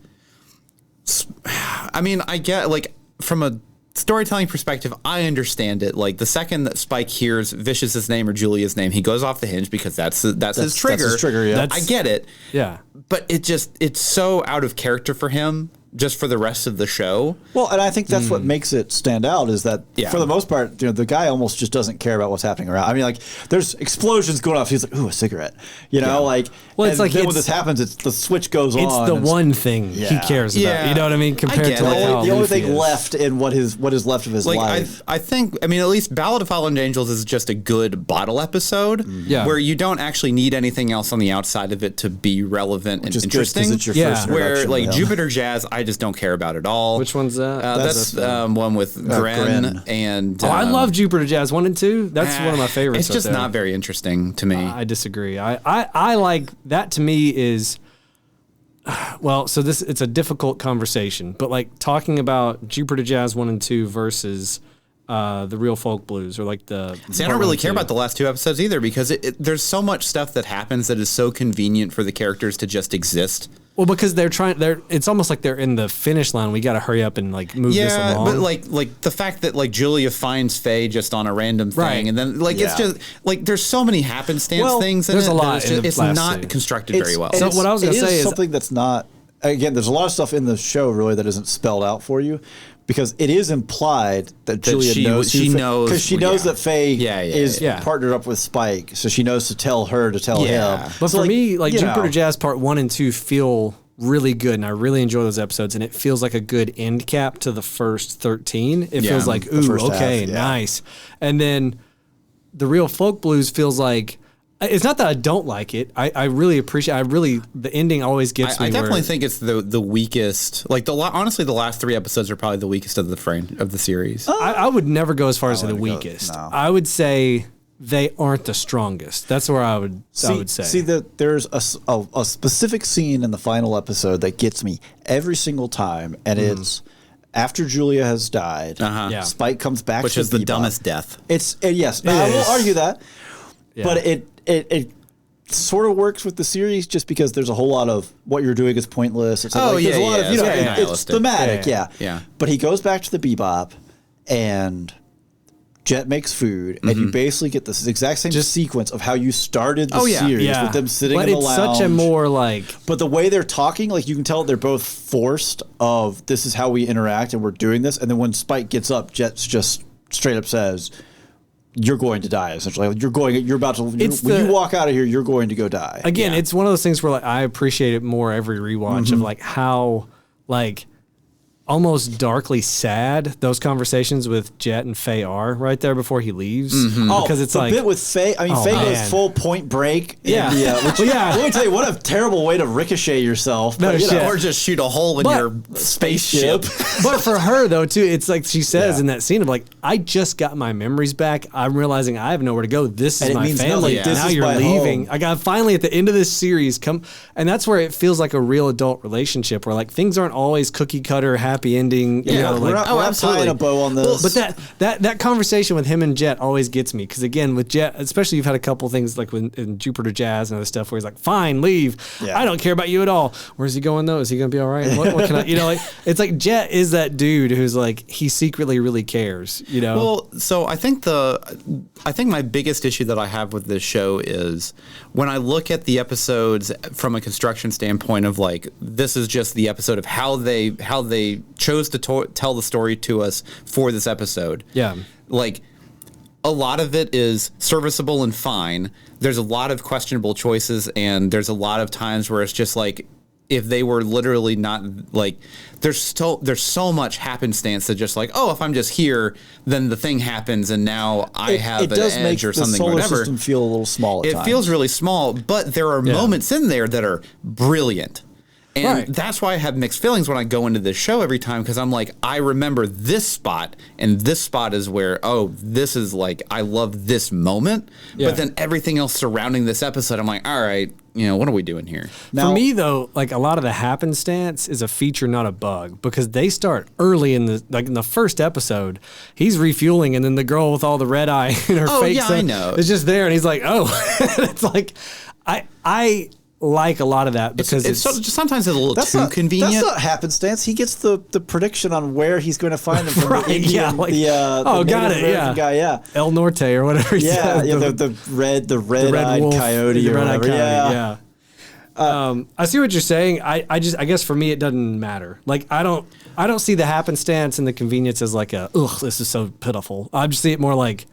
I mean, I get like from a storytelling perspective, I understand it. Like the second that Spike hears Vicious's name or Julia's name, he goes off the hinge because that's his trigger. That's his trigger. Yeah, I get it. Yeah, but it's so out of character for him just for the rest of the show. Well, and I think that's what makes it stand out is that for the most part, the guy almost just doesn't care about what's happening around. I mean, like there's explosions going off. He's like, "Ooh, a cigarette," like. Well, it's like then when this happens, it's the switch goes on. It's the one thing he cares about. You know what I mean? Compared to like the only thing left in what is left of his life. I think. I mean, at least Ballad of Fallen Angels is just a good bottle episode. Where you don't actually need anything else on the outside of it to be relevant and interesting. It's your first where like Jupiter Jazz, I just don't care about at all. Which one's that? That's one with Gren and. I love Jupiter Jazz 1 and 2. That's one of my favorites. It's just not very interesting to me. I disagree. I like that. To me is well. So it's a difficult conversation, but like talking about Jupiter Jazz 1 and 2 versus the Real Folk Blues or like the. See, I don't really care about the last 2 episodes either because there's so much stuff that happens that is so convenient for the characters to just exist. Well, because it's almost like they're in the finish line. We got to hurry up and like move this along. But like the fact that like Julia finds Faye just on a random thing, and then like it's just like there's so many happenstance things. There's a lot. It's not constructed very well. So what I was going to say is something that's not. Again, there's a lot of stuff in the show really that isn't spelled out for you. Because it is implied that Julia knows because she knows that Faye is partnered up with Spike, so she knows to tell him. But for me, like Jupiter Jazz Part 1 and 2 feel really good, and I really enjoy those episodes, and it feels like a good end cap to the first 13. It feels like, ooh, okay, nice. And then the Real Folk Blues feels like. It's not that I don't like it. I really appreciate. The ending always gets me. I definitely think it's the weakest. Like honestly, the last 3 episodes are probably the weakest of the series. I would never go as far as the weakest. No. I would say they aren't the strongest. That's where I would say. See that there's a specific scene in the final episode that gets me every single time, and it's. After Julia has died, Spike comes back, which is the dumbest death. Yes, I won't argue that, but it sort of works with the series just because there's a whole lot of what you're doing is pointless. It's there's a lot of it's thematic, yeah. But he goes back to the Bebop, and Jet makes food, and you basically get this exact same sequence of how you started the series with them sitting in the lounge. But it's such a more like. But the way they're talking, like you can tell they're both forced of this is how we interact and we're doing this. And then when Spike gets up, Jet just straight up says, "You're going to die." Essentially, you're about to. When you walk out of here, you're going to go die. Again, it's one of those things where like I appreciate it more every rewatch of like how like. Almost darkly sad those conversations with Jet and Faye are right there before he leaves. Because it's the like bit with Faye. I mean, Faye goes full Point Break. Let me tell you, what a terrible way to ricochet yourself. Or just shoot a hole in your spaceship. But for her though, too, it's like she says in that scene of like, I just got my memories back. I'm realizing I have nowhere to go. This is my family. Now you're leaving. I got finally at the end of this series and that's where it feels like a real adult relationship where like things aren't always cookie cutter happy ending. We're not tying a bow on this. But that conversation with him and Jet always gets me because again with Jet, especially you've had a couple things like in Jupiter Jazz and other stuff where he's like, "Fine, leave. I don't care about you at all." Where's he going though? Is he gonna be all right? What can I? Like it's like Jet is that dude who's like he secretly really cares. Well, so I think my biggest issue that I have with this show is when I look at the episodes from a construction standpoint of like this is just the episode of how they chose to tell the story to us for this episode. Yeah. Like a lot of it is serviceable and fine. There's a lot of questionable choices, and there's a lot of times where it's just like, if they were literally not like, there's so much happenstance that just like, oh, if I'm just here, then the thing happens, and now I have an edge or something. It does make the solar whatever. system feel a little small at It times. feels really small, but there are moments in there that are brilliant. And that's why I have mixed feelings when I go into this show every time, because I'm like, I remember this spot, and this spot is where, oh, this is like, I love this moment. Yeah. But then everything else surrounding this episode, I'm like, all right, what are we doing here? Now, for me, though, like a lot of the happenstance is a feature, not a bug, because they start early in the first episode. He's refueling, and then the girl with all the red eye in her face I know. is just there, and he's like, oh, it's like, I like a lot of that because it's sometimes it's a little too convenient. That's not happenstance. He gets the prediction on where he's going to find him from the Indian, got it, American guy, El Norte or whatever he said. The red-eyed wolf, coyote the or red-eyed whatever. Coyote, I see what you're saying. I guess for me it doesn't matter. Like I don't see the happenstance and the convenience as like this is so pitiful. I just see it more like,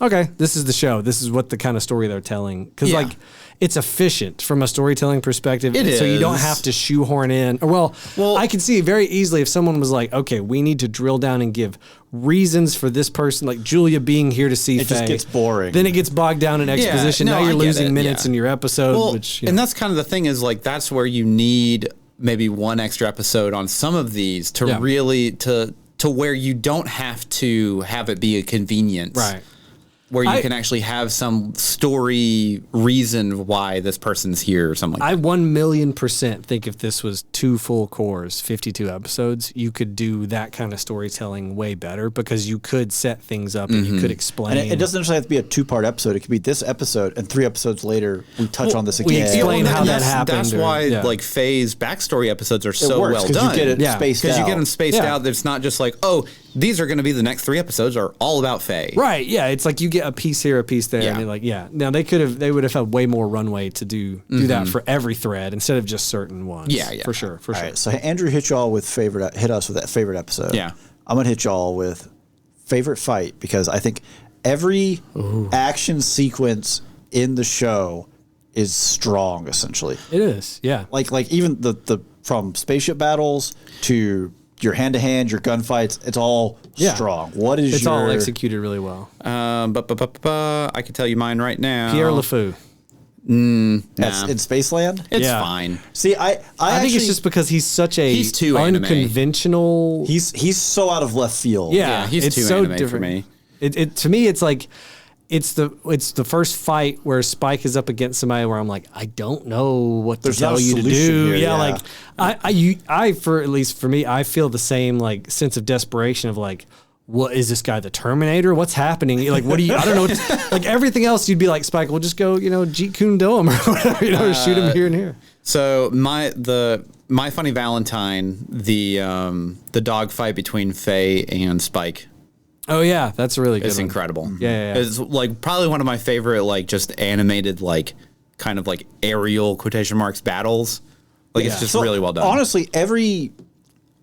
okay, this is the show. This is what the kind of story they're telling. Because like, it's efficient from a storytelling perspective. It is. So you don't have to shoehorn in. Or well, I can see very easily if someone was like, okay, we need to drill down and give reasons for this person, like Julia being here to see Faye. It just gets boring. Then it gets bogged down in exposition. Now you're losing minutes in your episode. Well, and that's kind of the thing is like, that's where you need maybe one extra episode on some of these to really, to where you don't have to have it be a convenience. Right. Where you can actually have some story reason why this person's here or something like that. I 1,000,000% think if this was 2 full cores, 52 episodes, you could do that kind of storytelling way better because you could set things up and you could explain. And it doesn't necessarily have to be a 2-part episode. It could be this episode and 3 episodes later we touch on this again. We explain how that happened. That's why like Faye's backstory episodes are so works, well done. You get it spaced out. Because you get them spaced out. It's not just like, oh, these are going to be the next 3 episodes are all about Faye. Right. Yeah. It's like you get a piece here, a piece there. And like, now they would have had way more runway to do that for every thread instead of just certain ones. Yeah. For sure. All right, so Andrew hit y'all with hit us with that favorite episode. Yeah. I'm going to hit y'all with favorite fight because I think every action sequence in the show is strong, essentially. It is. Yeah. Like even the from spaceship battles to your hand-to-hand, your gunfights, it's all strong. What is It's all executed really well. I can tell you mine right now. Pierre LeFou. That's in Spaceland? It's fine. See, I think it's just because he's such a he's too unconventional. Anime. He's so out of left field. Yeah, he's it's too so anime different. for me. It to me, it's like it's the first fight where Spike is up against somebody where I'm like, I don't know what to tell you to do. Here, like I for at least for me, I feel the same like sense of desperation of like, what is this guy, the Terminator? What's happening? Like, what do you? I don't know. Like everything else, you'd be like, Spike, we'll just go, Jeet Kune Do him or whatever, or shoot him here and here. So my Funny Valentine, the dog fight between Faye and Spike. Oh yeah, that's a really good. It's one. incredible. Yeah. It's like probably one of my favorite, like just animated, like kind of like aerial quotation marks battles. Like it's just really well done. Honestly, every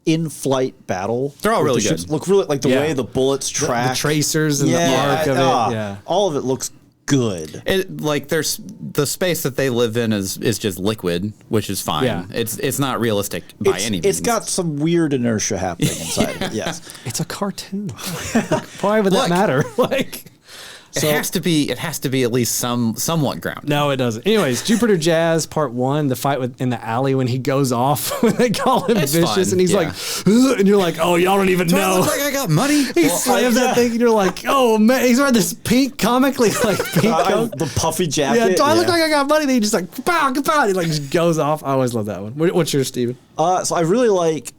in-flight battle, they're all really good. Look really like the way the bullets track, the tracers and the arc of it. Yeah, all of it looks good. It like there's the space that they live in is just liquid, which is fine. Yeah. It's not realistic by any means. It's got some weird inertia happening inside of it. Yes, it's a cartoon. Why would that matter? Like. It has to be at least somewhat grounded. No, it doesn't. Anyways, Jupiter Jazz Part 1, the fight in the alley when he goes off when they call him vicious fun. And he's like, ugh, and you're like, oh, y'all don't even know. I look like I got money? He slams that thing and you're like, oh man, he's wearing this pink comically like pink coat. The puffy jacket. Yeah, do I look like I got money? Then he just like pow, pow, he like just goes off. I always love that one. What's yours, Steven? So I really like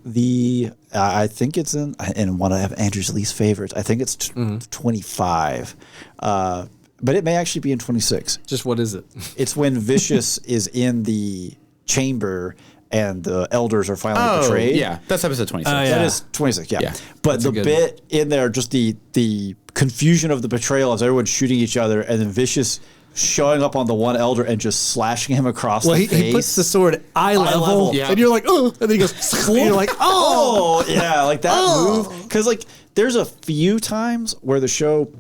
I think it's in one of Andrew's least favorites. I think it's 25. But it may actually be in 26. Just what is it? It's when Vicious is in the chamber and the elders are finally betrayed. Yeah, that's episode 26. That is 26, yeah. But that's the bit in there, just the confusion of the betrayal as everyone's shooting each other and then Vicious showing up on the one elder and just slashing him across the face. He puts the sword at eye level. And you're like, oh, and then he goes, and you're like, oh. Yeah, like that move. Because like there's a few times where the show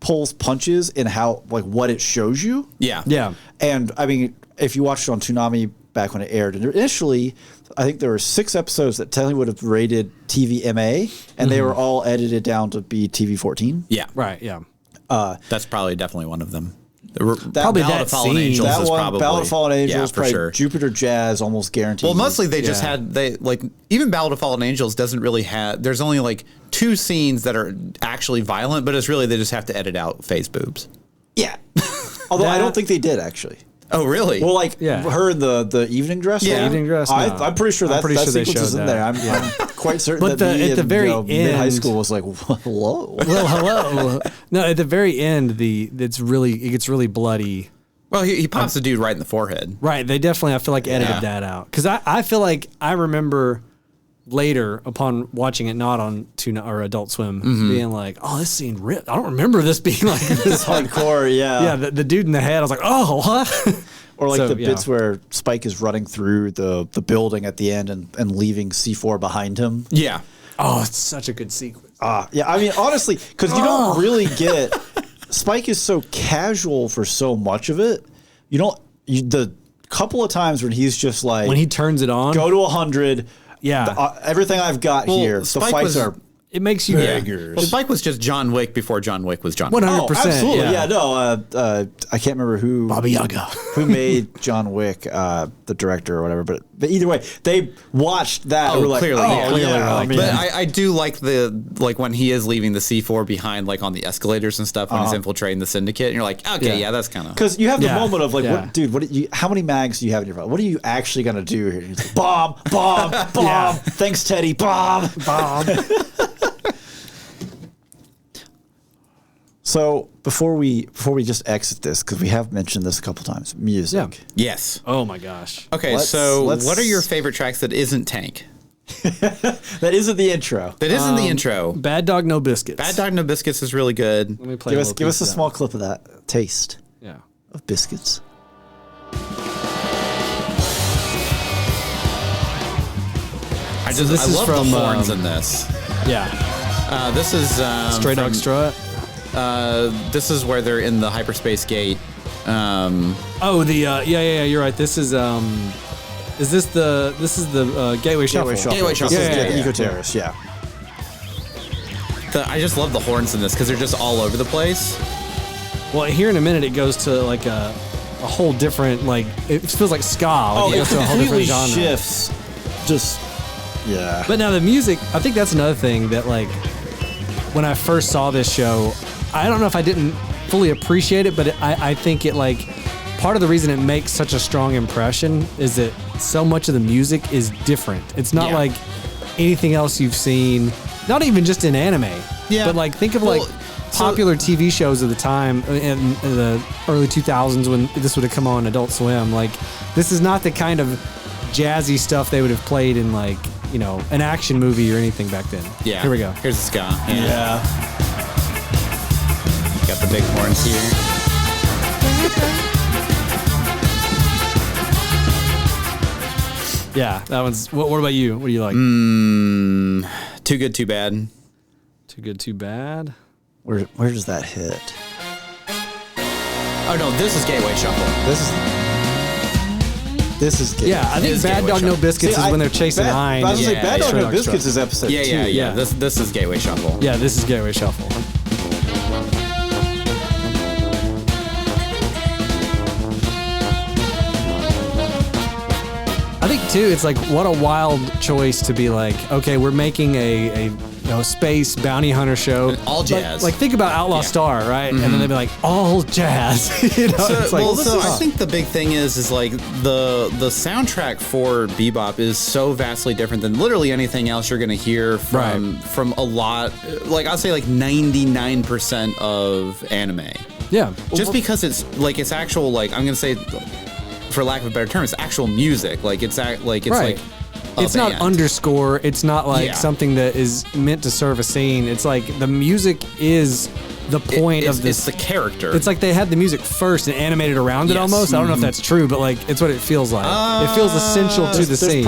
pulls punches in how like what it shows you. Yeah. Yeah. And I mean, if you watched it on Toonami back when it aired, and initially, I think there were 6 episodes that technically would have rated TVMA, and they were all edited down to be TV-14. Yeah. Right. Yeah. That's probably definitely one of them. Probably Ballad that of Fallen scene. Angels That is one, probably Ballad of Fallen Angels, yeah, for probably sure. Jupiter Jazz, almost guaranteed. Well, mostly they just Yeah. had even Ballad of Fallen Angels doesn't really have. There's only like 2 scenes that are actually violent, but it's really they just have to edit out face boobs. Yeah. Although I don't think they did actually. Oh, really? Well, like Yeah. her in the evening dress. Yeah. one? Evening dress? No. I'm pretty sure that pretty sure they sequence is showed in that. there. I'm quite certain But that me at the in, very mid high end- school was like, hello. Well, hello. No, at the very end, it gets really bloody. well, he pops the dude right in the forehead. Right. They definitely, I feel like, edited Yeah. that out. Because I feel like I remember later, upon watching it not on Tuna or Adult Swim, being like, oh, this scene ripped. I don't remember this being like this. Hardcore, yeah. Yeah, the dude in the head, I was like, oh, what? Or like So, the bits yeah. where Spike is running through the building at the end and leaving C4 behind him. Yeah. Oh, it's such a good sequence. Yeah, I mean, honestly, because you don't really get Spike is so casual for so much of it. You don't. The couple of times when he's just like When he turns it on, go to 100. yeah, Everything I've got here. The Spike fights was- are it makes you Well, Spike was just John Wick before John Wick was John Wick. 100%. Oh, absolutely. yeah. Yeah. No. I can't remember who Baba Yaga. who made John Wick, the director or whatever. But either way, they watched that. and were like, clearly, oh, yeah. Clearly, yeah. like, I mean, But I do like when he is leaving the C4 behind, like on the escalators and stuff, when he's infiltrating the syndicate, and you're like, okay, yeah, that's kind of. because you have the Yeah. moment of like, Yeah. what, dude? How many mags do you have in your phone? What are you actually gonna do here? And he's like, bomb, bomb, bomb. Yeah. Thanks, Teddy. Bomb, bomb. So before we just exit this, because we have mentioned this a couple times, music. Yeah. Yes. Oh my gosh. Okay, Let's- so let's- what are your favorite tracks that isn't Tank? That isn't the intro. That isn't the intro. Bad Dog No Biscuits. Bad Dog No Biscuits is really good. Let me play Give a us little give us piece a of that. small clip of that taste Yeah. of biscuits. I this is love from, the horns in this. Yeah. This is Stray Dog Strut. This is where they're in the hyperspace gate. Oh, yeah, you're right. This is this the Gateway Shuffle? Gateway Shuffle. This is Yeah, the yeah, Eco yeah. Terrorist, yeah. I just love the horns in this because they're just all over the place. Well, here in a minute it goes to like a whole different like it feels like ska. Like it goes to a whole different genre. shifts. Just yeah. But now the music, I think that's another thing that like when I first saw this show, I don't know if I didn't fully appreciate it, but I think it like part of the reason it makes such a strong impression is that so much of the music is different. It's not Yeah. like anything else you've seen, not even just in anime. Yeah. But like think of Well, like so- popular TV shows of the time in the early 2000s when this would have come on Adult Swim. Like this is not the kind of jazzy stuff they would have played in like, you know, an action movie or anything back then. Yeah. Here we go. Here's the ska. Yeah. Yeah. Got the big horns here. Yeah, that one's. What about you? What do you like? Too Good, Too Bad. Too good, too bad. Where does that hit? Oh no, this is Gateway Shuffle. This is Yeah, I think is Bad Gateway Dog No Shuffle. Biscuits is when they're chasing Hein. I was gonna say Yeah, Bad Dog Stray No Dog Biscuits Strut. is episode Yeah, 2. yeah, yeah. Yeah. This is Gateway Shuffle. Yeah, this is Gateway Shuffle. I think too, it's like what a wild choice to be like, okay, we're making a space bounty hunter show, All jazz. Like think about Outlaw Yeah. Star, right? And then they'd be like, all jazz. You know, So, it's like, I think the big thing is like the soundtrack for Bebop is so vastly different than literally anything else you're going to hear from a lot. Like I'd say like 99% of anime. yeah, Just because it's like it's actual like I'm going to say, for lack of a better term, it's actual music. Like it's Right. like it's not band. underscore. It's not like Yeah. something that is meant to serve a scene. It's like the music is the point of this. It's the character. It's like they had the music first and animated around it almost. I don't know if that's true, but like it's what it feels like. It feels essential to the scene.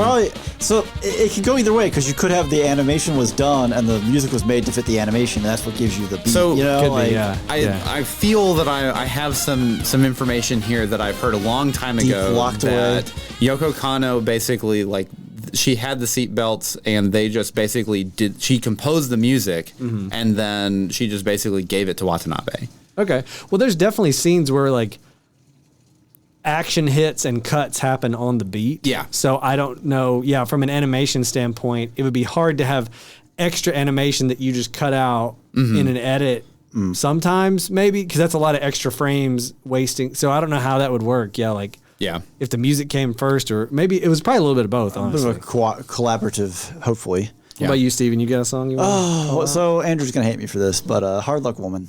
So it can go either way because you could have the animation was done and the music was made to fit the animation. And that's what gives you the beat. So I feel that I have some information here that I've heard a long time ago locked that away. Yoko Kanno basically like she had the seat belts and they just basically she composed the music and then she just basically gave it to Watanabe. Okay. Well, there's definitely scenes where like action hits and cuts happen on the beat. Yeah. So I don't know. Yeah. From an animation standpoint, it would be hard to have extra animation that you just cut out in an edit. Sometimes maybe because that's a lot of extra frames wasting. So I don't know how that would work. Yeah. Like, if the music came first, or maybe it was probably a little bit of both, honestly. A bit of a collaborative, hopefully. What about you, Steven? You got a song you want? So Andrew's going to hate me for this, but Hard Luck Woman.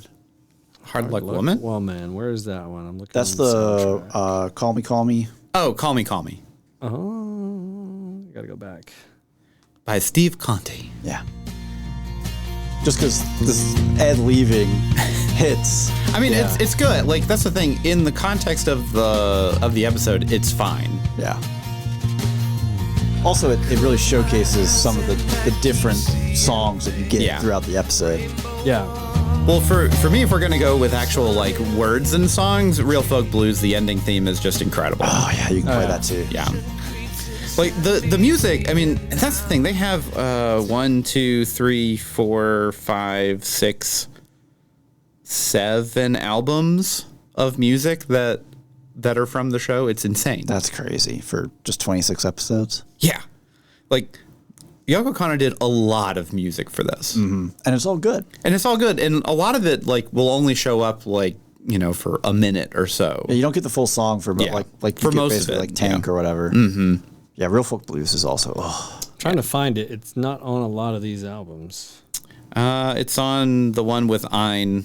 Hard Luck Woman? Woman. Where is that one? I'm looking. That's the Call Me, Call Me. Oh, Call Me, Call Me. Oh, got to go back. By Steve Conte. Yeah. Just because this Ed leaving hits. I mean, it's good. Like that's the thing. In the context of the episode, it's fine. Yeah. Also, it really showcases some of the different songs that you get throughout the episode. Yeah. Well, for me, if we're gonna go with actual like words and songs, Real Folk Blues, the ending theme is just incredible. Oh yeah, you can play that too. Yeah. Like the music, I mean, that's the thing. They have 1, 2, 3, 4, 5, 6, 7 albums of music that are from the show. It's insane. That's crazy for just 26 episodes. Yeah. Like Yoko Kanno did a lot of music for this. And it's all good. And a lot of it like will only show up like, you know, for a minute or so. Yeah, you don't get the full song for like for most basically of it, like Tank or whatever. Yeah, Real Folk Blues is also. Trying to find it. It's not on a lot of these albums. It's on the one with Ein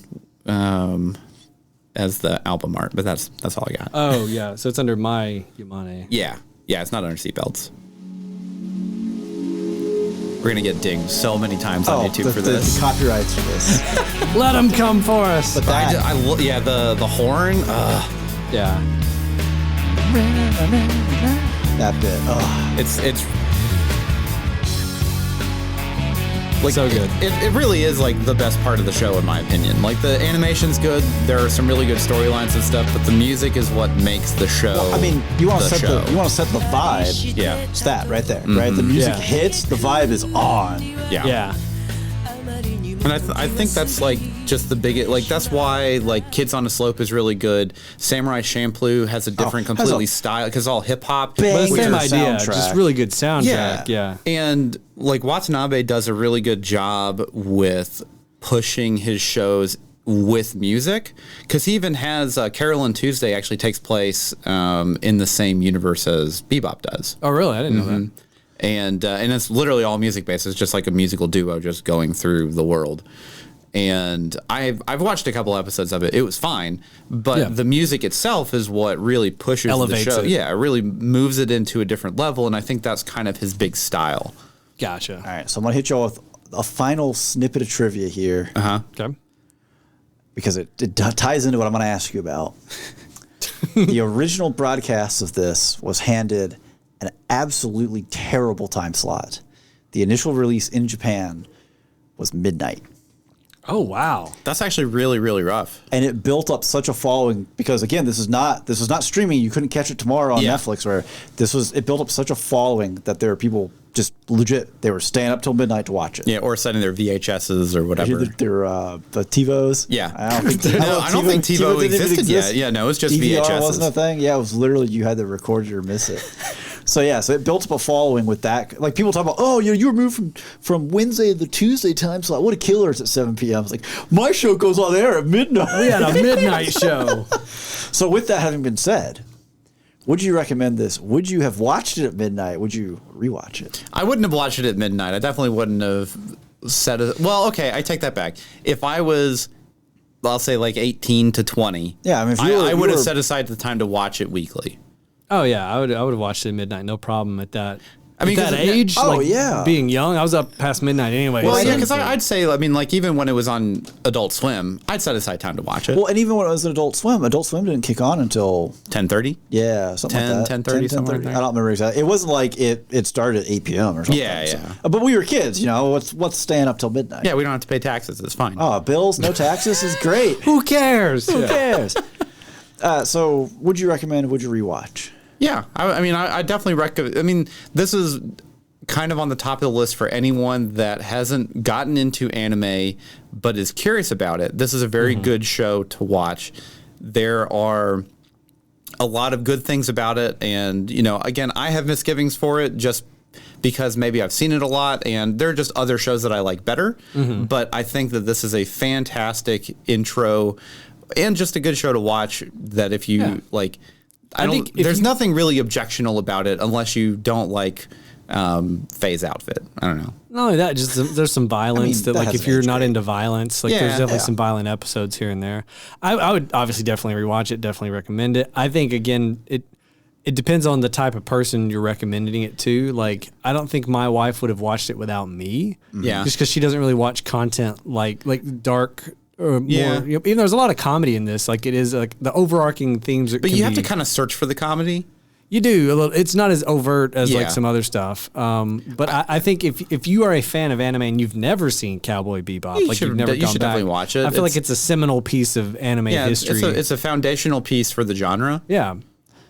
as the album art, but that's all I got. Oh yeah, so it's under My Yamane. Yeah, it's not under Seatbelts. We're gonna get dinged so many times on YouTube for this. The copyrights for this. Let them come for us. But that, the horn. Yeah. That bit. It's like so good. It really is like the best part of the show in my opinion. Like the animation's good. There are some really good storylines and stuff, but the music is what makes the show. Well, I mean, you want to set the vibe. Yeah, it's that right there, right? The music hits, the vibe is on. Yeah. And I think that's like just the biggest, like that's why like Kids on a Slope is really good. Samurai Champloo has a different completely style because all hip hop. But same idea, just really good soundtrack. Yeah. And like Watanabe does a really good job with pushing his shows with music because he even has Carol and Tuesday actually takes place in the same universe as Bebop does. Oh, really? I didn't know that. And it's literally all music based. It's just like a musical duo just going through the world. And I've watched a couple episodes of it. It was fine, but the music itself is what really pushes Elevates the show. it. Yeah, it really moves it into a different level, and I think that's kind of his big style. Gotcha. All right, so I'm gonna hit you all with a final snippet of trivia here. Okay. Because it ties into what I'm gonna ask you about. The original broadcast of this was handed an absolutely terrible time slot. The initial release in Japan was midnight. Oh wow, That's actually really, really rough. And it built up such a following because again, this was not streaming. You couldn't catch it tomorrow on Netflix. Where it built up such a following that there were people just legit. They were staying up till midnight to watch it. Yeah, or setting their VHSs or whatever. The TiVos. Yeah, I don't think TiVo existed yet. Yeah, no, it's just DVR VHSs. wasn't a thing. Yeah, it was literally you had to record it or miss it. So it built up a following with that. Like people talk about, oh, you were moved from Wednesday to Tuesday time slot. What a killer! It's at 7 p.m. It's like my show goes on air at midnight. We had a midnight show. So with that having been said, would you recommend this? Would you have watched it at midnight? Would you rewatch it? I wouldn't have watched it at midnight. I definitely wouldn't have set it. Well, okay, I take that back. If I was, I'll say like 18 to 20. Yeah, I mean, I would have set aside the time to watch it weekly. Oh yeah, I would have watched it at midnight, no problem at that. I mean, that age, yeah, being young, I was up past midnight anyway. Well, yeah, because I'd say, I mean, like even when it was on Adult Swim, I'd set aside time to watch it. Well, and even when it was an Adult Swim didn't kick on until 10:30. Yeah, something like that. 10:30, something like that. I don't remember exactly. It wasn't like it started at 8 p.m. or something. Yeah, so. But we were kids, what's staying up till midnight? Yeah, we don't have to pay taxes. It's fine. Oh, bills, no taxes is great. Who cares? Who cares? So, would you recommend? Would you rewatch? Yeah, I mean, I definitely recommend. I mean, this is kind of on the top of the list for anyone that hasn't gotten into anime but is curious about it. This is a very good show to watch. There are a lot of good things about it, and again, I have misgivings for it just because maybe I've seen it a lot, and there are just other shows that I like better. But I think that this is a fantastic intro and just a good show to watch. That if you like, there's nothing really objectionable about it unless you don't like Faye's outfit. I don't know. Not only that, just there's some violence that like if you're not into violence, like there's definitely some violent episodes here and there. I would obviously definitely rewatch it, definitely recommend it. I think again it depends on the type of person you're recommending it to. Like I don't think my wife would have watched it without me. Yeah. Just because she doesn't really watch content like dark or more. Even though there's a lot of comedy in this, like it is like the overarching themes. But you have to kind of search for the comedy. You do a little. It's not as overt as like some other stuff. But I think if you are a fan of anime and you've never seen Cowboy Bebop, you've never gone back, definitely watch it. I feel like it's a seminal piece of anime history. It's a foundational piece for the genre. Yeah.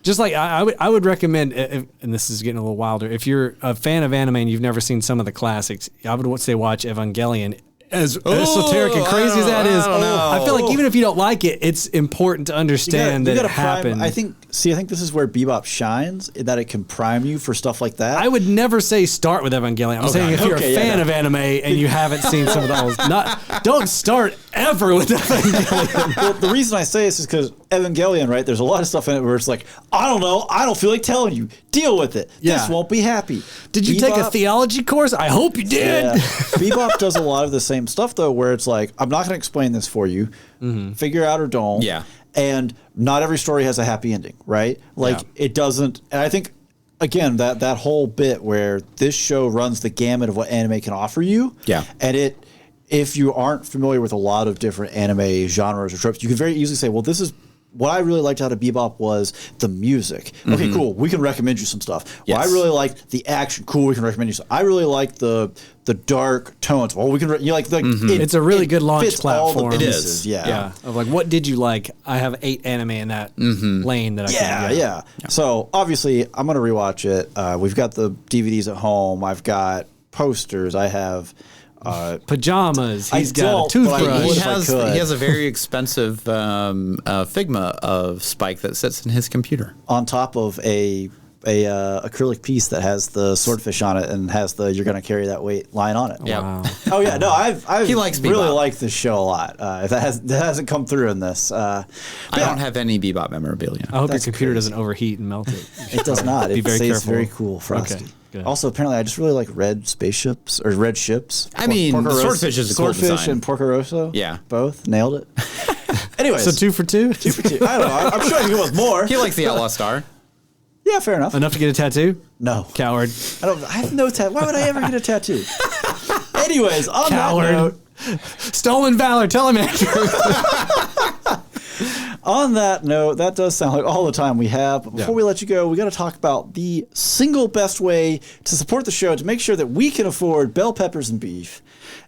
Just like I would recommend, and this is getting a little wilder, if you're a fan of anime and you've never seen some of the classics, I would say watch Evangelion. As esoteric and crazy as that is, I feel like even if you don't like it, it's important to understand that it happened. I think this is where Bebop shines, that it can prime you for stuff like that. I would never say start with Evangelion. I'm saying if you're a fan of anime and you haven't seen some of those, don't start ever with Evangelion. Well, the reason I say this is because Evangelion, right? There's a lot of stuff in it where it's like, I don't know, I don't feel like telling you. Deal with it. This won't be happy. Did you take a theology course? I hope you did. Yeah. Bebop does a lot of the same stuff though, where it's like, I'm not going to explain this for you. Figure out or don't. Yeah. And not every story has a happy ending, right? Like it doesn't. And I think again that whole bit where this show runs the gamut of what anime can offer you. Yeah. And if you aren't familiar with a lot of different anime genres or tropes, you can very easily say, well, this is what I really liked out of Bebop was the music. Okay, cool. We can recommend you some stuff. Well, I really liked the action. Cool. We can recommend you some. I really liked the dark tones. Well, we can. It's a really good launch platform. It is. Yeah. Of like, what did you like? I have 8 anime in that lane that I can. Yeah. So obviously, I'm gonna rewatch it. We've got the DVDs at home. I've got posters. I have. Pajamas. He's got a toothbrush. He has a very expensive Figma of Spike that sits in his computer on top of a acrylic piece that has the swordfish on it and has the "you're going to carry that weight" line on it. Yeah. Wow. Oh yeah. No, I've he likes really Bebop. liked this show a lot. If that hasn't come through in this, I don't have any Bebop memorabilia. I hope your computer doesn't overheat and melt it. It does not. Be It very stays careful. very cool, frosty. Okay. Good. Also, apparently, I just really like red spaceships or red ships. I mean, the swordfish is a cool swordfish design. and Porco Rosso. Yeah. Both nailed it. Anyways, So 2 for 2? 2 for 2. I don't know. I'm sure I can go with more. He likes the Outlaw Star. Yeah, fair enough. Enough to get a tattoo? No, Coward. I have no tattoo. Why would I ever get a tattoo? Anyways, on Coward. that note, Stolen valor. Tell him, Andrew. on that note, that does sound like all the time we have. But before we let you go, we got to talk about the single best way to support the show to make sure that we can afford bell peppers and beef.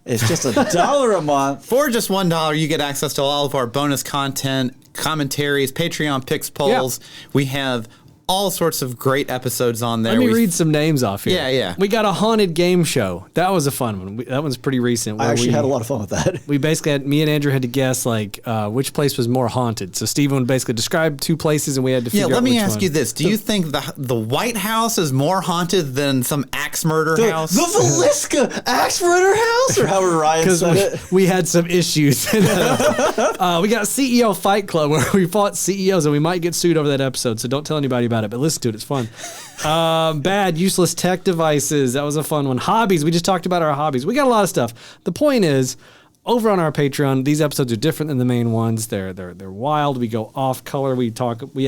It's just $1 a month. For just $1, you get access to all of our bonus content, commentaries, Patreon picks, polls. We have all sorts of great episodes on there. Let me read some names off here. Yeah. We got a haunted game show. That was a fun one. That one's pretty recent. I actually had a lot of fun with that. We basically me and Andrew had to guess like which place was more haunted. So Steven would basically describe 2 places and we had to figure out let me which ask one. you this. Do you think the White House is more haunted than some axe murder house? The Villisca Axe Murder House, or however Ryan said it. We had some issues. We got CEO Fight Club where we fought CEOs and we might get sued over that episode. So don't tell anybody about it, but listen to it. It's fun. Bad, useless tech devices. That was a fun one. Hobbies. We just talked about our hobbies. We got a lot of stuff. The point is, over on our Patreon, these episodes are different than the main ones. They're wild. We go off color. We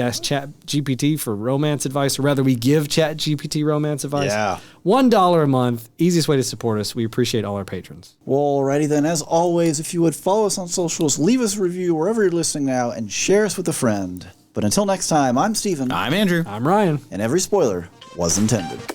ask Chat GPT for romance advice, or rather we give Chat GPT romance advice. Yeah. $1 a month. Easiest way to support us. We appreciate all our patrons. Well, alrighty then. As always, if you would follow us on socials, leave us a review wherever you're listening now, and share us with a friend. But until next time, I'm Steven. I'm Andrew. I'm Ryan. And every spoiler was intended.